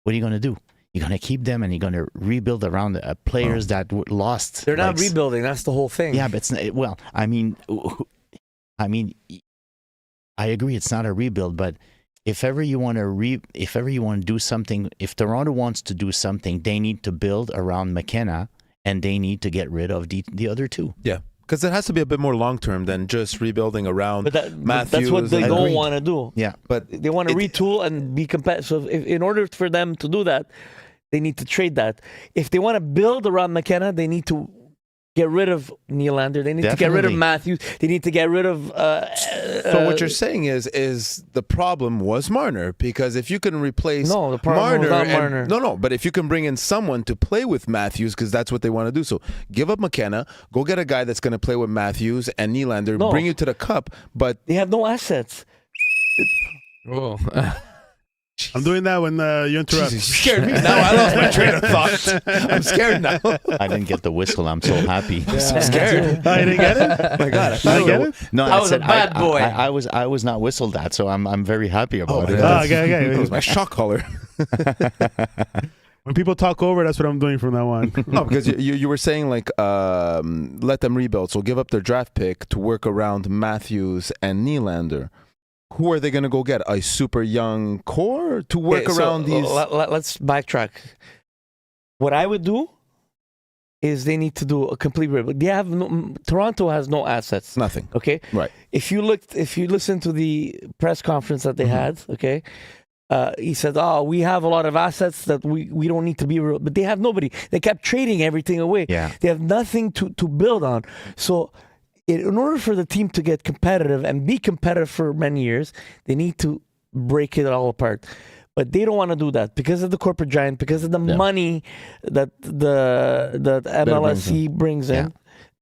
What are you going to do? You're going to keep them and you're going to rebuild around players that lost. They're not rebuilding. That's the whole thing. Yeah, but it's not, well, I mean, I agree. It's not a rebuild, but if ever you want to do something, if Toronto wants to do something, they need to build around McKenna and they need to get rid of the other two. Yeah, because it has to be a bit more long term than just rebuilding around Matthews. That's what they don't Agreed. want to do. Yeah, But They want to retool and be competitive. So in order for them to do that, they need to trade that. If they want to build around McKenna, they need to get rid of Nylander. They need to get rid of Definitely. Matthews. They need to get rid of. so what you're saying is the problem was Marner, because if you can replace No, the problem was not Marner. No, but if you can bring in someone to play with Matthews, because that's what they want to do. So give up McKenna, go get a guy that's going to play with Matthews and Nylander, No. bring you to the cup. But they have no assets. Oh. I'm doing that when you interrupt. you scared me. Now I lost my train of thought. I'm scared now. I didn't get the whistle. I'm so happy. I'm scared. Oh, you didn't get it? Oh my God. Did I get it? No, I was a bad boy. I was not whistled at, so I'm very happy about it. Oh, okay. That was my shock collar. When people talk over, that's what I'm doing from now on. No, because you were saying like let them rebuild. So give up their draft pick to work around Matthews and Nylander. Who are they going to go get? A super young core to work Okay, so, around these? Let's backtrack. What I would do is they need to do a complete rebuild. Toronto has no assets. Nothing. Okay. Right. If you listen to the press conference that they had, okay, he said, "Oh, we have a lot of assets that we don't need to be real," but they have nobody. They kept trading everything away. Yeah. They have nothing to build on. So, in order for the team to get competitive and be competitive for many years, they need to break it all apart. But they don't want to do that because of the corporate giant, because of the money that the MLSE brings in.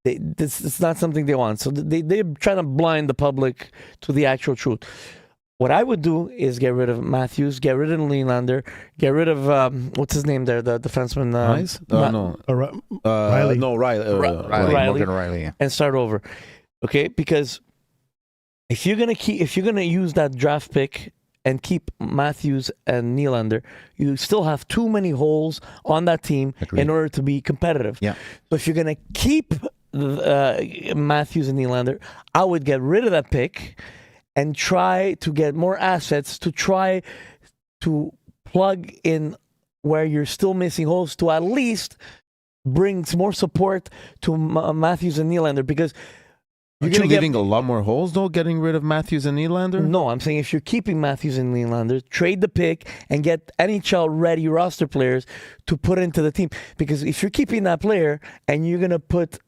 It's not something they want. So they're trying to blind the public to the actual truth. What I would do is get rid of Matthews, get rid of Nylander, get rid of what's his name there, the defenseman. Riley. No, Riley. Morgan Riley. Yeah. And start over, okay? Because if you're gonna use that draft pick and keep Matthews and Nylander, you still have too many holes on that team Agreed. in order to be competitive. Yeah. So if you're gonna keep Matthews and Nylander, I would get rid of that pick and try to get more assets to try to plug in where you're still missing holes, to at least bring more support to Matthews and Nylander, because You're leaving a lot more holes, though, getting rid of Matthews and Nylander? No, I'm saying if you're keeping Matthews and Nylander, trade the pick and get NHL-ready roster players to put into the team. Because if you're keeping that player and you're going to put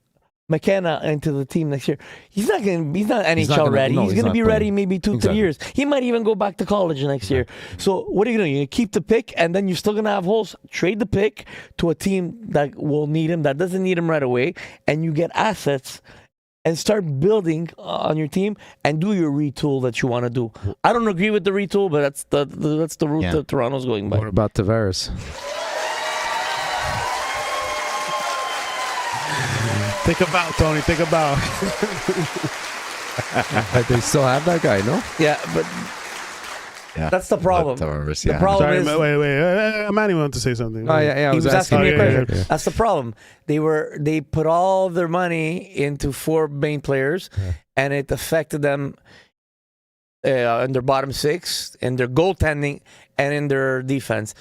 McKenna into the team next year, he's not NHL ready. He's going to be ready maybe 2-3 years. He might even go back to college next year. So what are you going to do? You keep the pick and then you're still going to have holes. Trade the pick to a team that will need him, that doesn't need him right away, and you get assets and start building on your team and do your retool that you want to do. I don't agree with the retool, but that's the route that Toronto's going by. What about Tavares? Take a bow, Tony. Take a bow. They still have that guy, no? Yeah, but Yeah. That's the problem. Tavares, The yeah. problem Sorry, is wait. Manny wanted to say something. Oh yeah, I he was asking me a question. Yeah. That's the problem. They put all their money into 4 main players, and it affected them in their bottom 6, in their goaltending, and in their defense.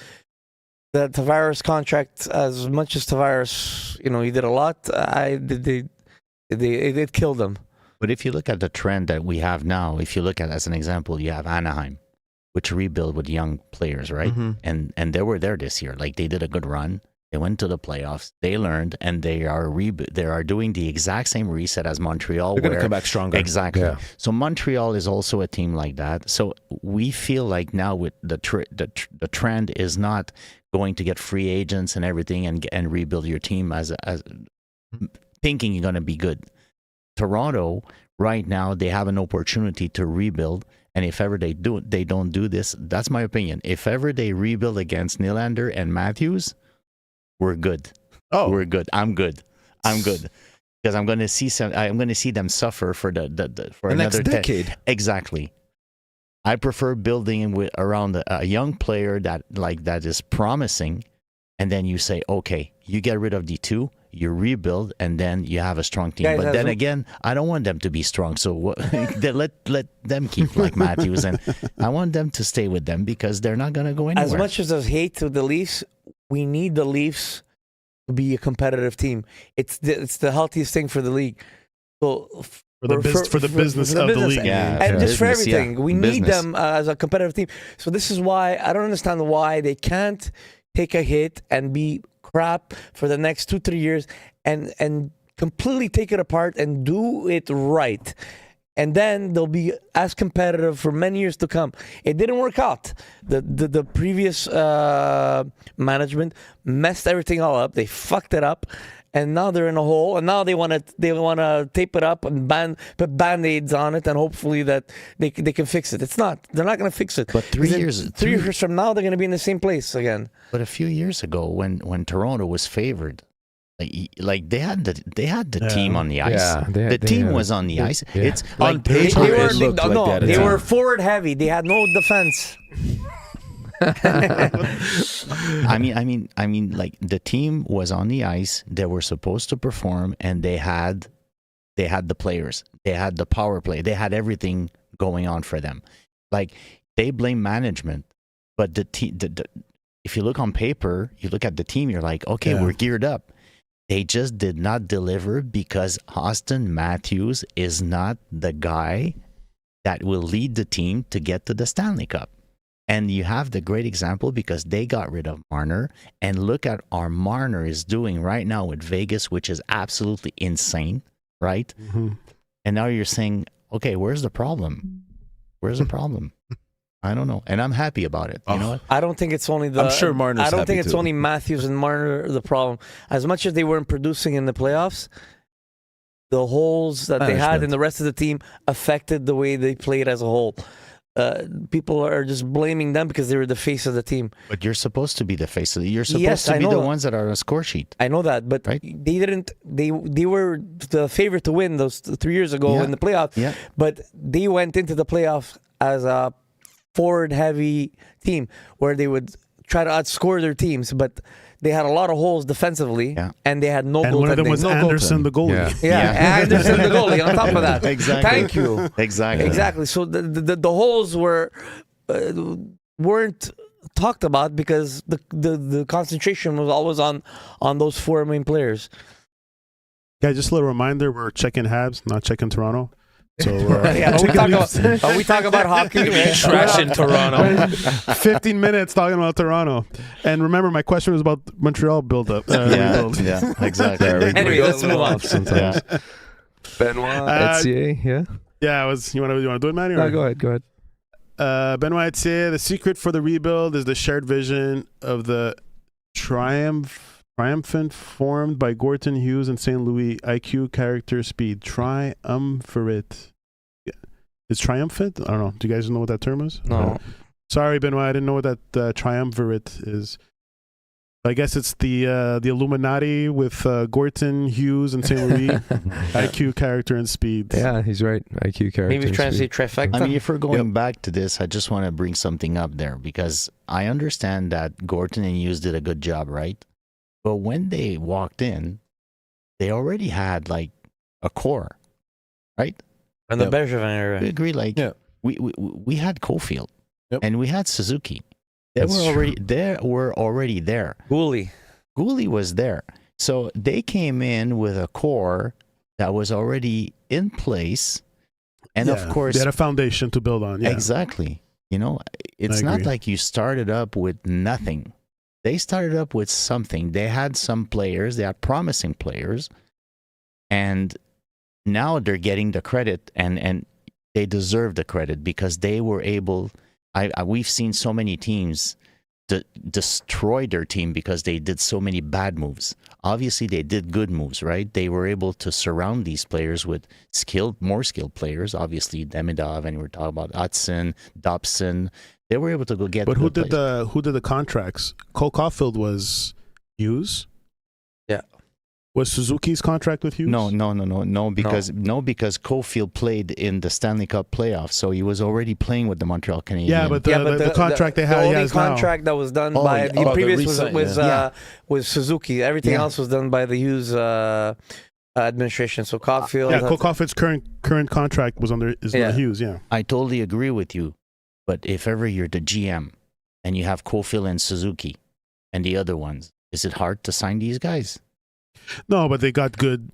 The Tavares contract, as much as Tavares, he did a lot. It killed them. But if you look at the trend that we have now, if you look at, as an example, you have Anaheim, which rebuild with young players, right? Mm-hmm. And they were there this year. Like, they did a good run. They went to the playoffs. They learned, and they are doing the exact same reset as Montreal. They're going to come back stronger. Exactly. Yeah. So Montreal is also a team like that. So we feel like now with the trend is not going to get free agents and everything and rebuild your team as thinking you're going to be good. Toronto right now, they have an opportunity to rebuild, and if ever they don't do this, that's my opinion. If ever they rebuild against Nylander and Matthews, we're good. Oh, We're good. I'm good because I'm going to see them suffer for the the next another decade. Exactly. I prefer building around a young player that is promising, and then you say, okay, you get rid of the 2, you rebuild, and then you have a strong team. Guys, but then again, I don't want them to be strong, so let them keep like Matthews, and I want them to stay with them because they're not going to go anywhere. As much as I hate the Leafs, we need the Leafs to be a competitive team. It's the healthiest thing for the league. So For the business of the league. Yeah. and just for Business, yeah. everything, we need Business. them as a competitive team. So this is why I don't understand why they can't take a hit and be crap for the next 2-3 years and completely take it apart and do it right. And then they'll be as competitive for many years to come. It didn't work out. The previous management messed everything all up. They fucked it up, and now they're in a hole. And now they want to tape it up and put band-aids on it, and hopefully that they can fix it. It's not. They're not going to fix it. But 3 years, 3 years from now, they're going to be in the same place again. But a few years ago, when Toronto was favored, like they had the team on the ice. Yeah, the team had was on the ice. yeah. It's On like paper, They were, it looked like that. they Yeah. were forward heavy. They had no defense. I mean, like the team was on the ice. They were supposed to perform, and they had the players. They had the power play. They had everything going on for them. Like, they blame management, but if you look on paper, you look at the team, you're like, okay, we're geared up. They just did not deliver because Auston Matthews is not the guy that will lead the team to get to the Stanley Cup. And you have the great example because they got rid of Marner, and look at our Marner is doing right now with Vegas, which is absolutely insane, right? Mm-hmm. And now you're saying, okay, where's the problem? Where's the problem? I don't know, and I'm happy about it. You know what? I don't think it's only the. I'm sure Marner's I don't think happy it's too. only Matthews and Marner the problem. As much as they weren't producing in the playoffs, the holes that they had Management. in the rest of the team affected the way they played as a whole. People are just blaming them because they were the face of the team. But you're supposed to be the face of it. You're supposed Yes, to I be the know. ones that are on a score sheet. I know that, but Right. they didn't. They were the favorite to win those 3 years ago Yeah. in the playoffs. Yeah. But they went into the playoffs as a forward-heavy team where they would try to outscore their teams, but they had a lot of holes defensively, Yeah. and they had no And one of them goaltending. was Anderson, the goalie. Yeah. Yeah, Anderson the goalie on top of that. Exactly. Thank you. Exactly. Exactly. So the holes weren't talked about because the concentration was always on those 4 main players. Yeah, just a little reminder: we're checking Habs, not checking Toronto. So Yeah, we talk about hockey. Trash in Toronto. 15 minutes talking about Toronto. And remember, my question was about Montreal build-up. Rebuild. Yeah, exactly. Anyway, let's move on. Yeah. Benoit, Etier, yeah. Yeah, you want to do it, Manny? No, or- go ahead. Benoit Etier, the secret for the rebuild is the shared vision of the triumphant formed by Gorton, Hughes, and St. Louis. IQ, character, speed. Triumvirate. Yeah. Is triumphant? I don't know. Do you guys know what that term is? No. Sorry, Benoit. I didn't know what that triumvirate is. I guess it's the Illuminati with Gorton, Hughes, and St. Louis. IQ, character, and speed. Yeah, he's right. IQ character. Maybe he's trying to say trifecta. I mean, if we're going back to this, I just want to bring something up there because I understand that Gorton and Hughes did a good job, right? But when they walked in, they already had like a core, right? And the Bergevin era. We agree, like we had Caulfield and we had Suzuki. They were already there. Gooley was there. So they came in with a core that was already in place. And of course, they had a foundation to build on. Yeah. Exactly. You know, it's not like you started up with nothing. They started up with something. They had some players, they had promising players, and now they're getting the credit, and they deserve the credit because they were able. We've seen so many teams destroy their team because they did so many bad moves. Obviously, they did good moves, right? They were able to surround these players with more skilled players. Obviously, Demidov, and we're talking about Hudson, Dobson. They were able to go get. But who did the contracts? Cole Caulfield was Hughes. Yeah. Was Suzuki's contract with Hughes? No, because Caulfield played in the Stanley Cup playoffs, so he was already playing with the Montreal Canadiens. Yeah, but the contract they had, the only contract that was done by the previous was Suzuki. Everything else was done by the Hughes administration. So Caulfield, Cole Caulfield's current contract was under Hughes. Yeah, I totally agree with you. But if ever you're the GM and you have Caulfield and Suzuki and the other ones, is it hard to sign these guys? No, but they got good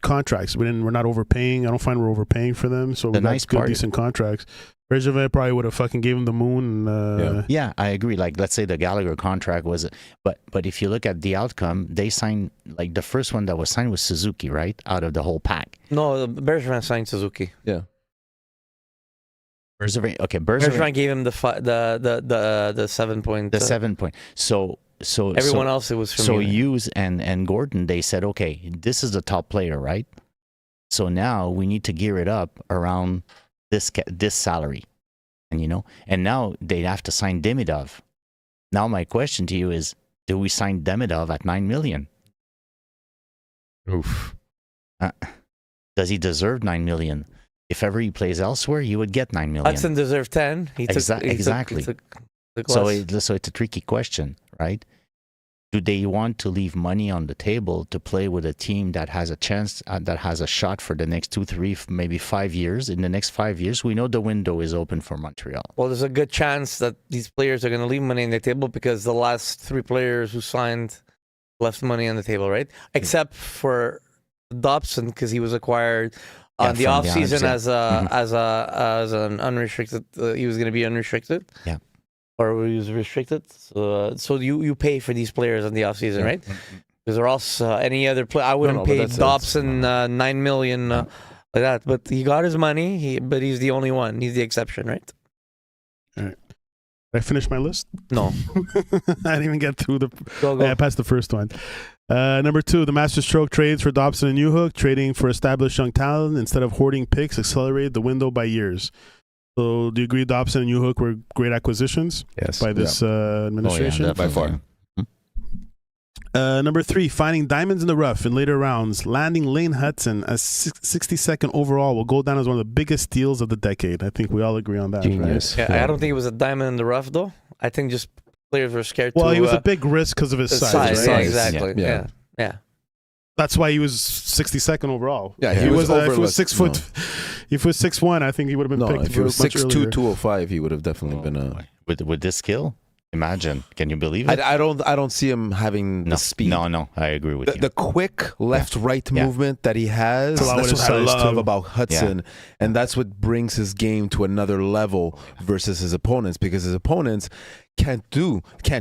contracts. We're not overpaying. I don't find we're overpaying for them. So we got good, decent contracts. Bergevin probably would have fucking gave him the moon. Yeah, I agree. Like, let's say the Gallagher contract was, but if you look at the outcome, they signed, like, the first one that was signed was Suzuki, right? Out of the whole pack. No, Bergevin signed Suzuki. Yeah. Bergevin gave him the 7 point. The 7 point. So everyone else, it was from Hughes and Gordon, they said, okay, this is the top player, right? So now we need to gear it up around this salary, and now they have to sign Demidov. Now my question to you is, do we sign Demidov at $9 million? Oof. Does he deserve $9 million? If ever he plays elsewhere, he would get $9 million. Hudson deserved 10. Exactly. So it's a tricky question, right? Do they want to leave money on the table to play with a team that has a chance, that has a shot for the next 2, 3, maybe 5 years? In the next 5 years, we know the window is open for Montreal. Well, there's a good chance that these players are going to leave money on the table because the last 3 players who signed left money on the table, right? Except for Dobson, because he was acquired on the off season as an unrestricted. He was going to be unrestricted. Yeah. Or he was restricted. So you pay for these players on the off season, right? Because or else any other player, I wouldn't pay Dobson $9 million like that. But he got his money. But he's the only one. He's the exception, right? All right. Did I finish my list? No. I didn't even get through the. Go. I passed the first one. Number 2, the master stroke trades for Dobson and Newhook, trading for established young talent instead of hoarding picks, accelerated the window by years. So, do you agree Dobson and Newhook were great acquisitions by this administration? Oh, yeah, by far. Number 3, finding diamonds in the rough in later rounds, landing Lane Hudson as 62nd overall will go down as one of the biggest steals of the decade. I think we all agree on that. Genius. Right? Yeah, I don't think it was a diamond in the rough, though. I think just players were scared. Well, he was a big risk because of his size. Right? Exactly. Yeah. That's why he was 62nd overall. Yeah, he was if he was 6 foot, if he was 6'1", I think he would have been picked. If he was 6'2", 205, he would have definitely been with this skill. Imagine, can you believe it? I don't see him having the speed. No, I agree with you. The quick left-right movement that he has, that's what I love about Hudson, and that's what brings his game to another level versus his opponents, because his opponents can't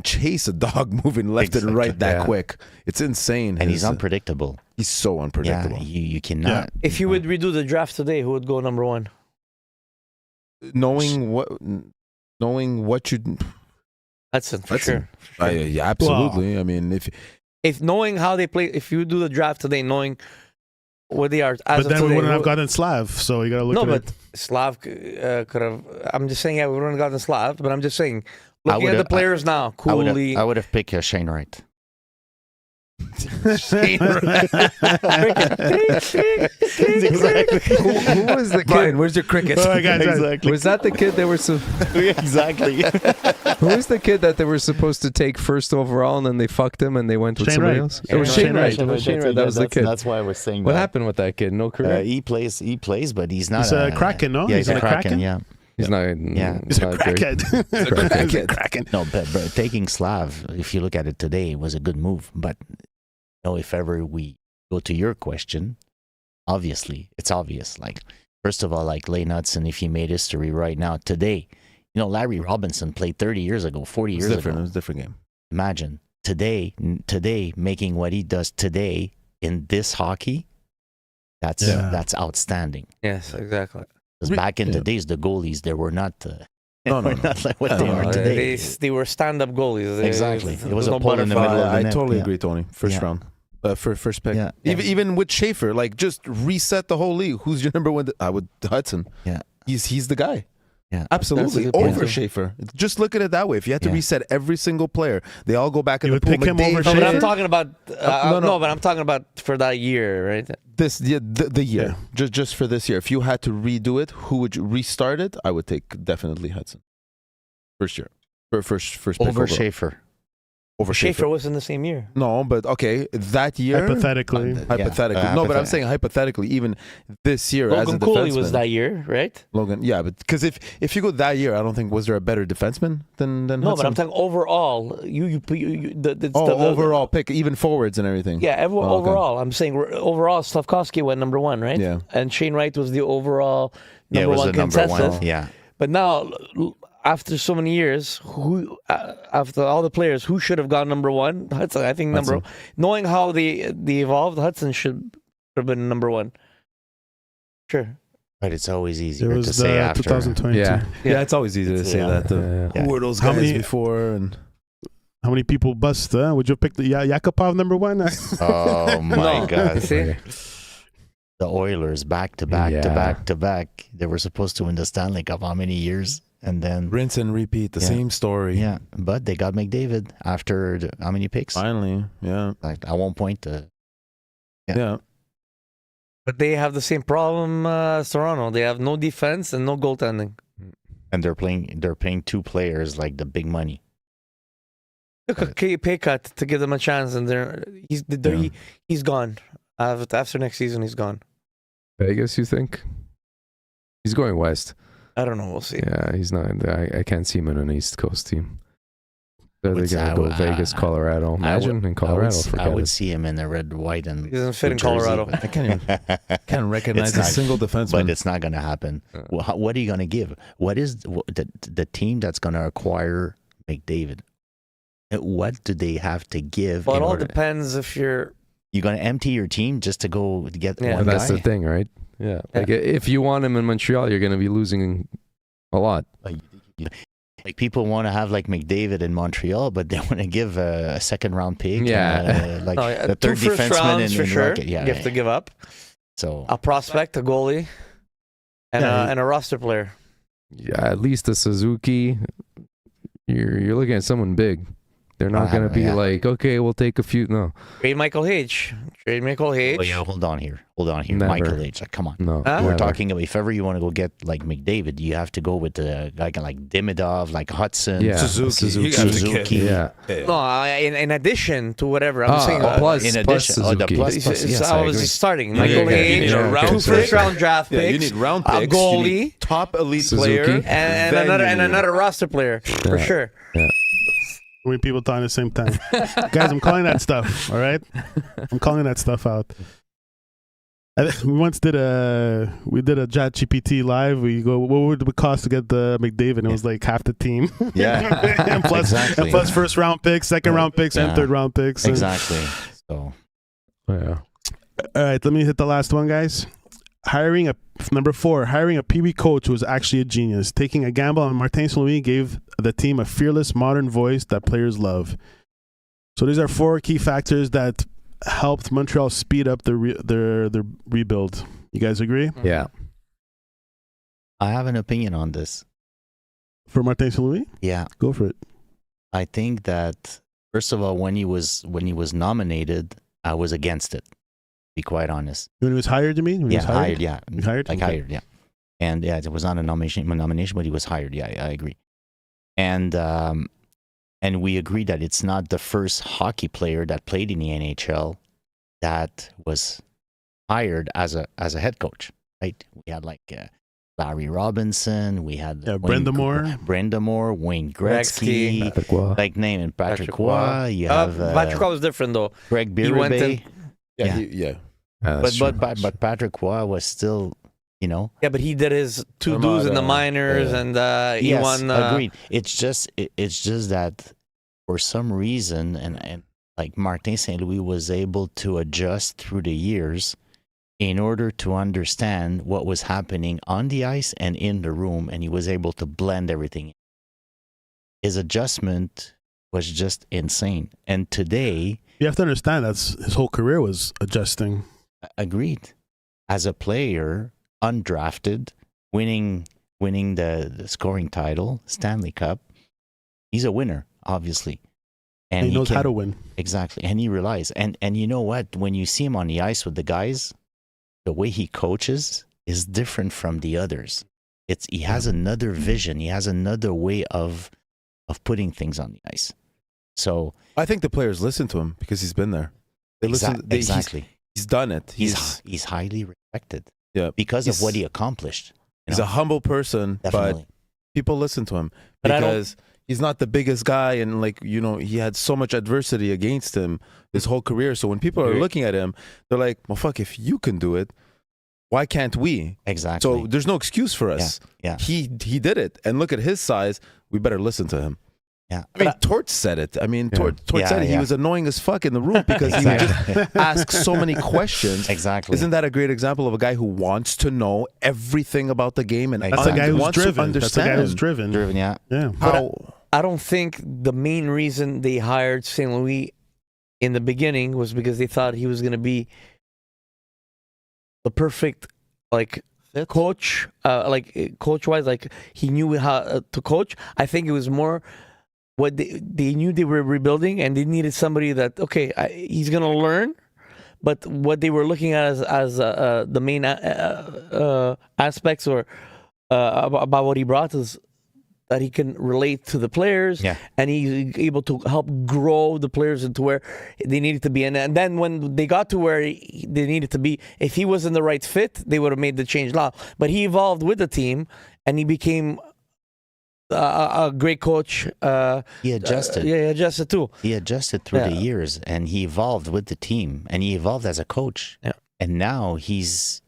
chase a dog moving left and right that quick. It's insane. And he's unpredictable. He's so unpredictable. Yeah, you cannot. Yeah. If you would redo the draft today, who would go number 1? Knowing what you... Hudson, for sure. Yeah, absolutely. Wow. I mean, if knowing how they play, if you do the draft today, knowing what they are, but then we wouldn't have gotten Slav, so you got to look at it. No, but Slav could have. I'm just saying, we wouldn't have gotten Slav, but I'm just saying, Looking at the players now, I Cooley. would have picked Shane Wright. Shane Wright. Exactly. Who was the Brian, kid? where's your crickets? All right, guys. Exactly. Was that the kid they were? Exactly. Who was the kid that they were supposed to take first overall, and then they fucked him and they went with Shane somebody Wright. else? It was Shane Wright. It was Shane Wright. That was the kid. That's why I was saying What that. happened with that kid? No career. He plays, but he's not He's a Kraken, no? Yeah, he's a Kraken? Kraken. Yeah. He's not. Yeah. He's a not great. crackhead. He's a Kraken. No, but taking Slav, if you look at it today, was a good move. But if ever we go to your question, obviously, it's obvious. Like, first of all, like Lane Hudson, if he made history right now, today, Larry Robinson played 30 years ago, 40 years ago. It was a different game. Imagine today making what he does today in this hockey. That's outstanding. Yes, exactly. Because back in the days, the goalies, they were not. No. Not like what they No, are today. They were stand-up goalies. Exactly. It was a no pull in the butterfly. middle of the I net. totally Yeah. agree, Tony. First round. First pick. Yeah. Even with Schaefer, like just reset the whole league. Who's your number one? I would Hudson. Yeah. He's the guy. Yeah. Absolutely. That's a good point, Over too. Schaefer. Just look at it that way. If you had to Yeah. reset every single player, they all go back in You the would pool. pick him over No, but I'm Schaefer? talking about no. but I'm talking about for that year, right? The year. Yeah. Just for this year. If you had to redo it, who would you restart it? I would take definitely Hudson. First year. First pick Over overall. Schaefer. Over Schaefer was in the same year. No, but okay, that year. Hypothetically. Hypothetically. Yeah. No, but I'm saying hypothetically, even this year as a Logan Cooley was defenseman- that year, right? Logan, yeah, but because if you go that year, I don't think was there a better defenseman than No, Hudson? but I'm talking overall. Overall pick, even forwards and everything. Yeah, okay. overall. I'm saying overall, Slavkovsky went number one, right? Yeah. And Shane Wright was the overall Yeah, it number was one the number consensus. one. Yeah. But now, after so many years, after all the players, who should have gone number one? Hudson. I think Hudson. knowing how they evolved, Hudson should have been number one. Sure. But it's always It easier was to say after. 2022. Yeah. Yeah, it's always easy to say that. Yeah. Who were those How guys many- before? And How many people bust? Would you pick the Yakupov number one? Oh my No. God. See? The Oilers back to back to Yeah. back to back. They were supposed to win the Stanley Cup how many years? And then rinse and repeat, the Yeah. same story. yeah, but they got McDavid after how many picks? Finally, yeah. Like at one point, Yeah. But they have the same problem as Toronto. They have no defense and no goaltending. and they're paying two players like the big money. Took a pay cut to give them a chance, and he's gone. After next season, he's gone. Vegas, you think? He's going west. I don't know. We'll see. Yeah, he's not. I can't see him in an East Coast team. So they're Would- gonna I go would- Vegas, Colorado. Imagine in Colorado. I Forget would it. see him in the red, white, and He doesn't fit in New Jersey, Colorado. but- I can't recognize It's a not- single defenseman. But it's not going to happen. Uh. What are you going to give? What is the team that's going to acquire McDavid? What do they have to give? Well, it in all order? depends if you're. You're going to empty your team just to go get Yeah. one But that's guy? the thing, right? Yeah. Like if you want him in Montreal, you're going to be losing a lot. Like people want to have like McDavid in Montreal, but they want to give a second round pick. Yeah. and, like No, the third 2 first defenseman rounds in for sure. Rocket. Yeah, You have to give up So a prospect, a goalie, and and a roster player. Yeah, at least a Suzuki. You're looking at someone big. They're not going to be Yeah. like, okay, we'll take a few. No, Trade Michael H. Trade Michael H. oh yeah, hold on here. Never. Michael H. Come on. no. Huh? We're never. talking about if ever you want to go get like McDavid, you have to go with the guy like Demidov, like Hudson, Yeah. Suzuki. You got to Suzuki. Yeah. No, in addition to whatever I'm saying. plus, in plus addition, the Suzuki. plus, It's yes, how I was agree. he starting? Yeah, Michael yeah, H. you need a round 2 pick. first round draft Yeah, picks. you need round a picks. You goalie, need top elite Suzuki. player, and then you need- another roster player for Yeah. sure. How many people talking at the same time? Guys, I'm calling that stuff, all right? I'm calling that stuff out. We once did a Chat GPT live. We go, what would it cost to get the McDavid? And it was like half the team. Yeah. and plus, Exactly. and plus first round picks, second round picks, and Yeah. third round picks. And- Exactly. So Yeah. all right, let me hit the last one, guys. Number 4, hiring a Pee Wee coach who was actually a genius. Taking a gamble on Martin St-Louis gave the team a fearless, modern voice that players love. So these are 4 key factors that helped Montreal speed up their rebuild. You guys agree? Yeah. I have an opinion on this. For Martin St-Louis? Yeah. Go for it. I think that first of all, when he was nominated, I was against it. To be quite honest. When he was hired, you mean? When he was hired? Yeah. He was hired? Like Okay. hired, yeah. And yeah, it was not a nomination, but he was hired. Yeah, I agree. And we agreed that it's not the first hockey player that played in the NHL that was hired as a head coach, right? We had like Larry Robinson, we had Brenda Moore, Wayne Gretzky, like naming Patrick Roy. You have Patrick Roy was different though. Greg He went Birubé. Yeah. But Patrick Roy was still, you know. Yeah, but he did his two dues in the minors, and he won. Agreed. It's just that for some reason, and like Martin St. Louis was able to adjust through the years in order to understand what was happening on the ice and in the room, and he was able to blend everything. His adjustment was just insane. And today, You have to understand that's his whole career was adjusting. agreed, as a player, undrafted, winning the scoring title, Stanley Cup, he's a winner, obviously. And he knows how to win. Exactly. And he relies. And you know what? When you see him on the ice with the guys, the way he coaches is different from the others. He has another vision. He has another way of putting things on the ice. So I think the players listen to him because he's been there. They listen. Exactly. He's done it. He's highly respected. Yeah, because of what he accomplished. He's a humble person, Definitely. but people listen to him But because he's not the biggest guy, and like he had so much adversity against him his whole career. So when people are looking at him, they're like, "Well, fuck, if you can do it, why can't we?" Exactly. So there's no excuse for us. Yeah. He did it, and look at his size. We better listen to him. Yeah. I mean, Torts said it. I mean, Torts said it. He was annoying as fuck in the room because he would just ask so many questions. Exactly. Isn't that a great example of a guy who wants to know everything about the game and That's the guy who's wants driven. to understand? That's the guy who's driven. Driven, yeah. Yeah. How I don't think the main reason they hired St. Louis in the beginning was because they thought he was going to be the perfect coach, coach-wise, like he knew how to coach. I think it was more what they knew they were rebuilding, and they needed somebody that he's going to learn. But what they were looking at as the main aspects or about what he brought is that he can relate to the players, and he's able to help grow the players into where they needed to be. And then when they got to where they needed to be, if he wasn't the right fit, they would have made the change now. But he evolved with the team, and he became a great coach. He adjusted. He adjusted too. He adjusted through the years, and he evolved with the team, and he evolved as a coach. Yeah. And now he's,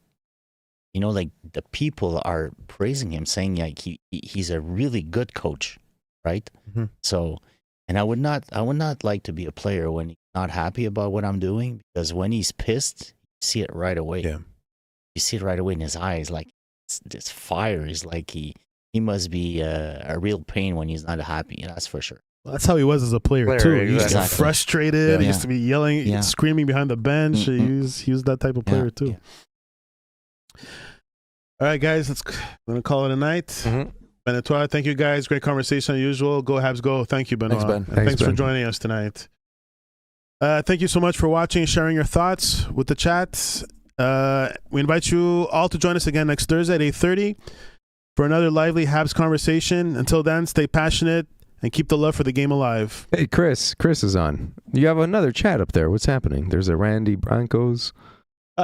like the people are praising him, saying like he's a really good coach, right? Mm-hmm. So, and I would not like to be a player when he's not happy about what I'm doing, because when he's pissed, you see it right away. Yeah. You see it right away in his eyes, like this fire is like he must be a real pain when he's not happy. That's for sure. Well, that's how he was as a player too. He used to get Exactly. frustrated. He used to be yelling, screaming behind the bench. Mm-hmm. He was that type of player too. Yeah. All right, guys, we're going to call it a night. Mm-hmm. Benoit, thank you guys. Great conversation as usual. Go Habs, go. Thank you, Benoit. Thanks, Ben. And thanks for Ben. joining us tonight. Thank you so much for watching, sharing your thoughts with the chat. We invite you all to join us again next Thursday at 8:30 for another lively Habs conversation. Until then, stay passionate and keep the love for the game alive. Hey, Chris is on. You have another chat up there. What's happening? There's a Randy Broncos.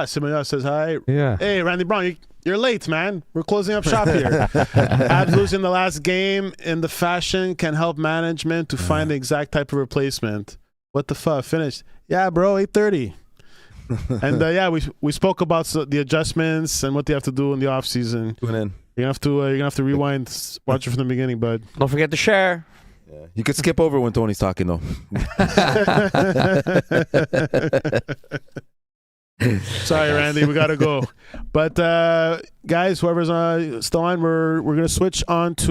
Simon says hi. Yeah. Hey, Randy Brown, you're late, man. We're closing up shop here. Habs losing the last game in the fashion can help management to find the exact type of replacement. What the fuck? Finished. Yeah, bro, 8:30. And we spoke about the adjustments and what they have to do in the off season. tune in? You're gonna have to rewind, watch it from the beginning, bud. Don't forget to share. Yeah. You could skip over when Tony's talking though. Sorry, Randy, we gotta go. But guys, whoever's still on, we're gonna switch on to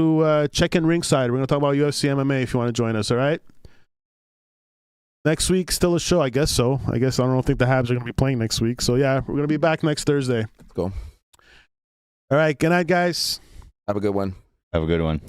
Checkin Ringside. We're gonna talk about UFC MMA if you want to join us. All right. Next week, still a show, I guess so. I don't think the Habs are gonna be playing next week. So yeah, we're gonna be back next Thursday. Let's go. All right. Good night, guys. Have a good one. Have a good one.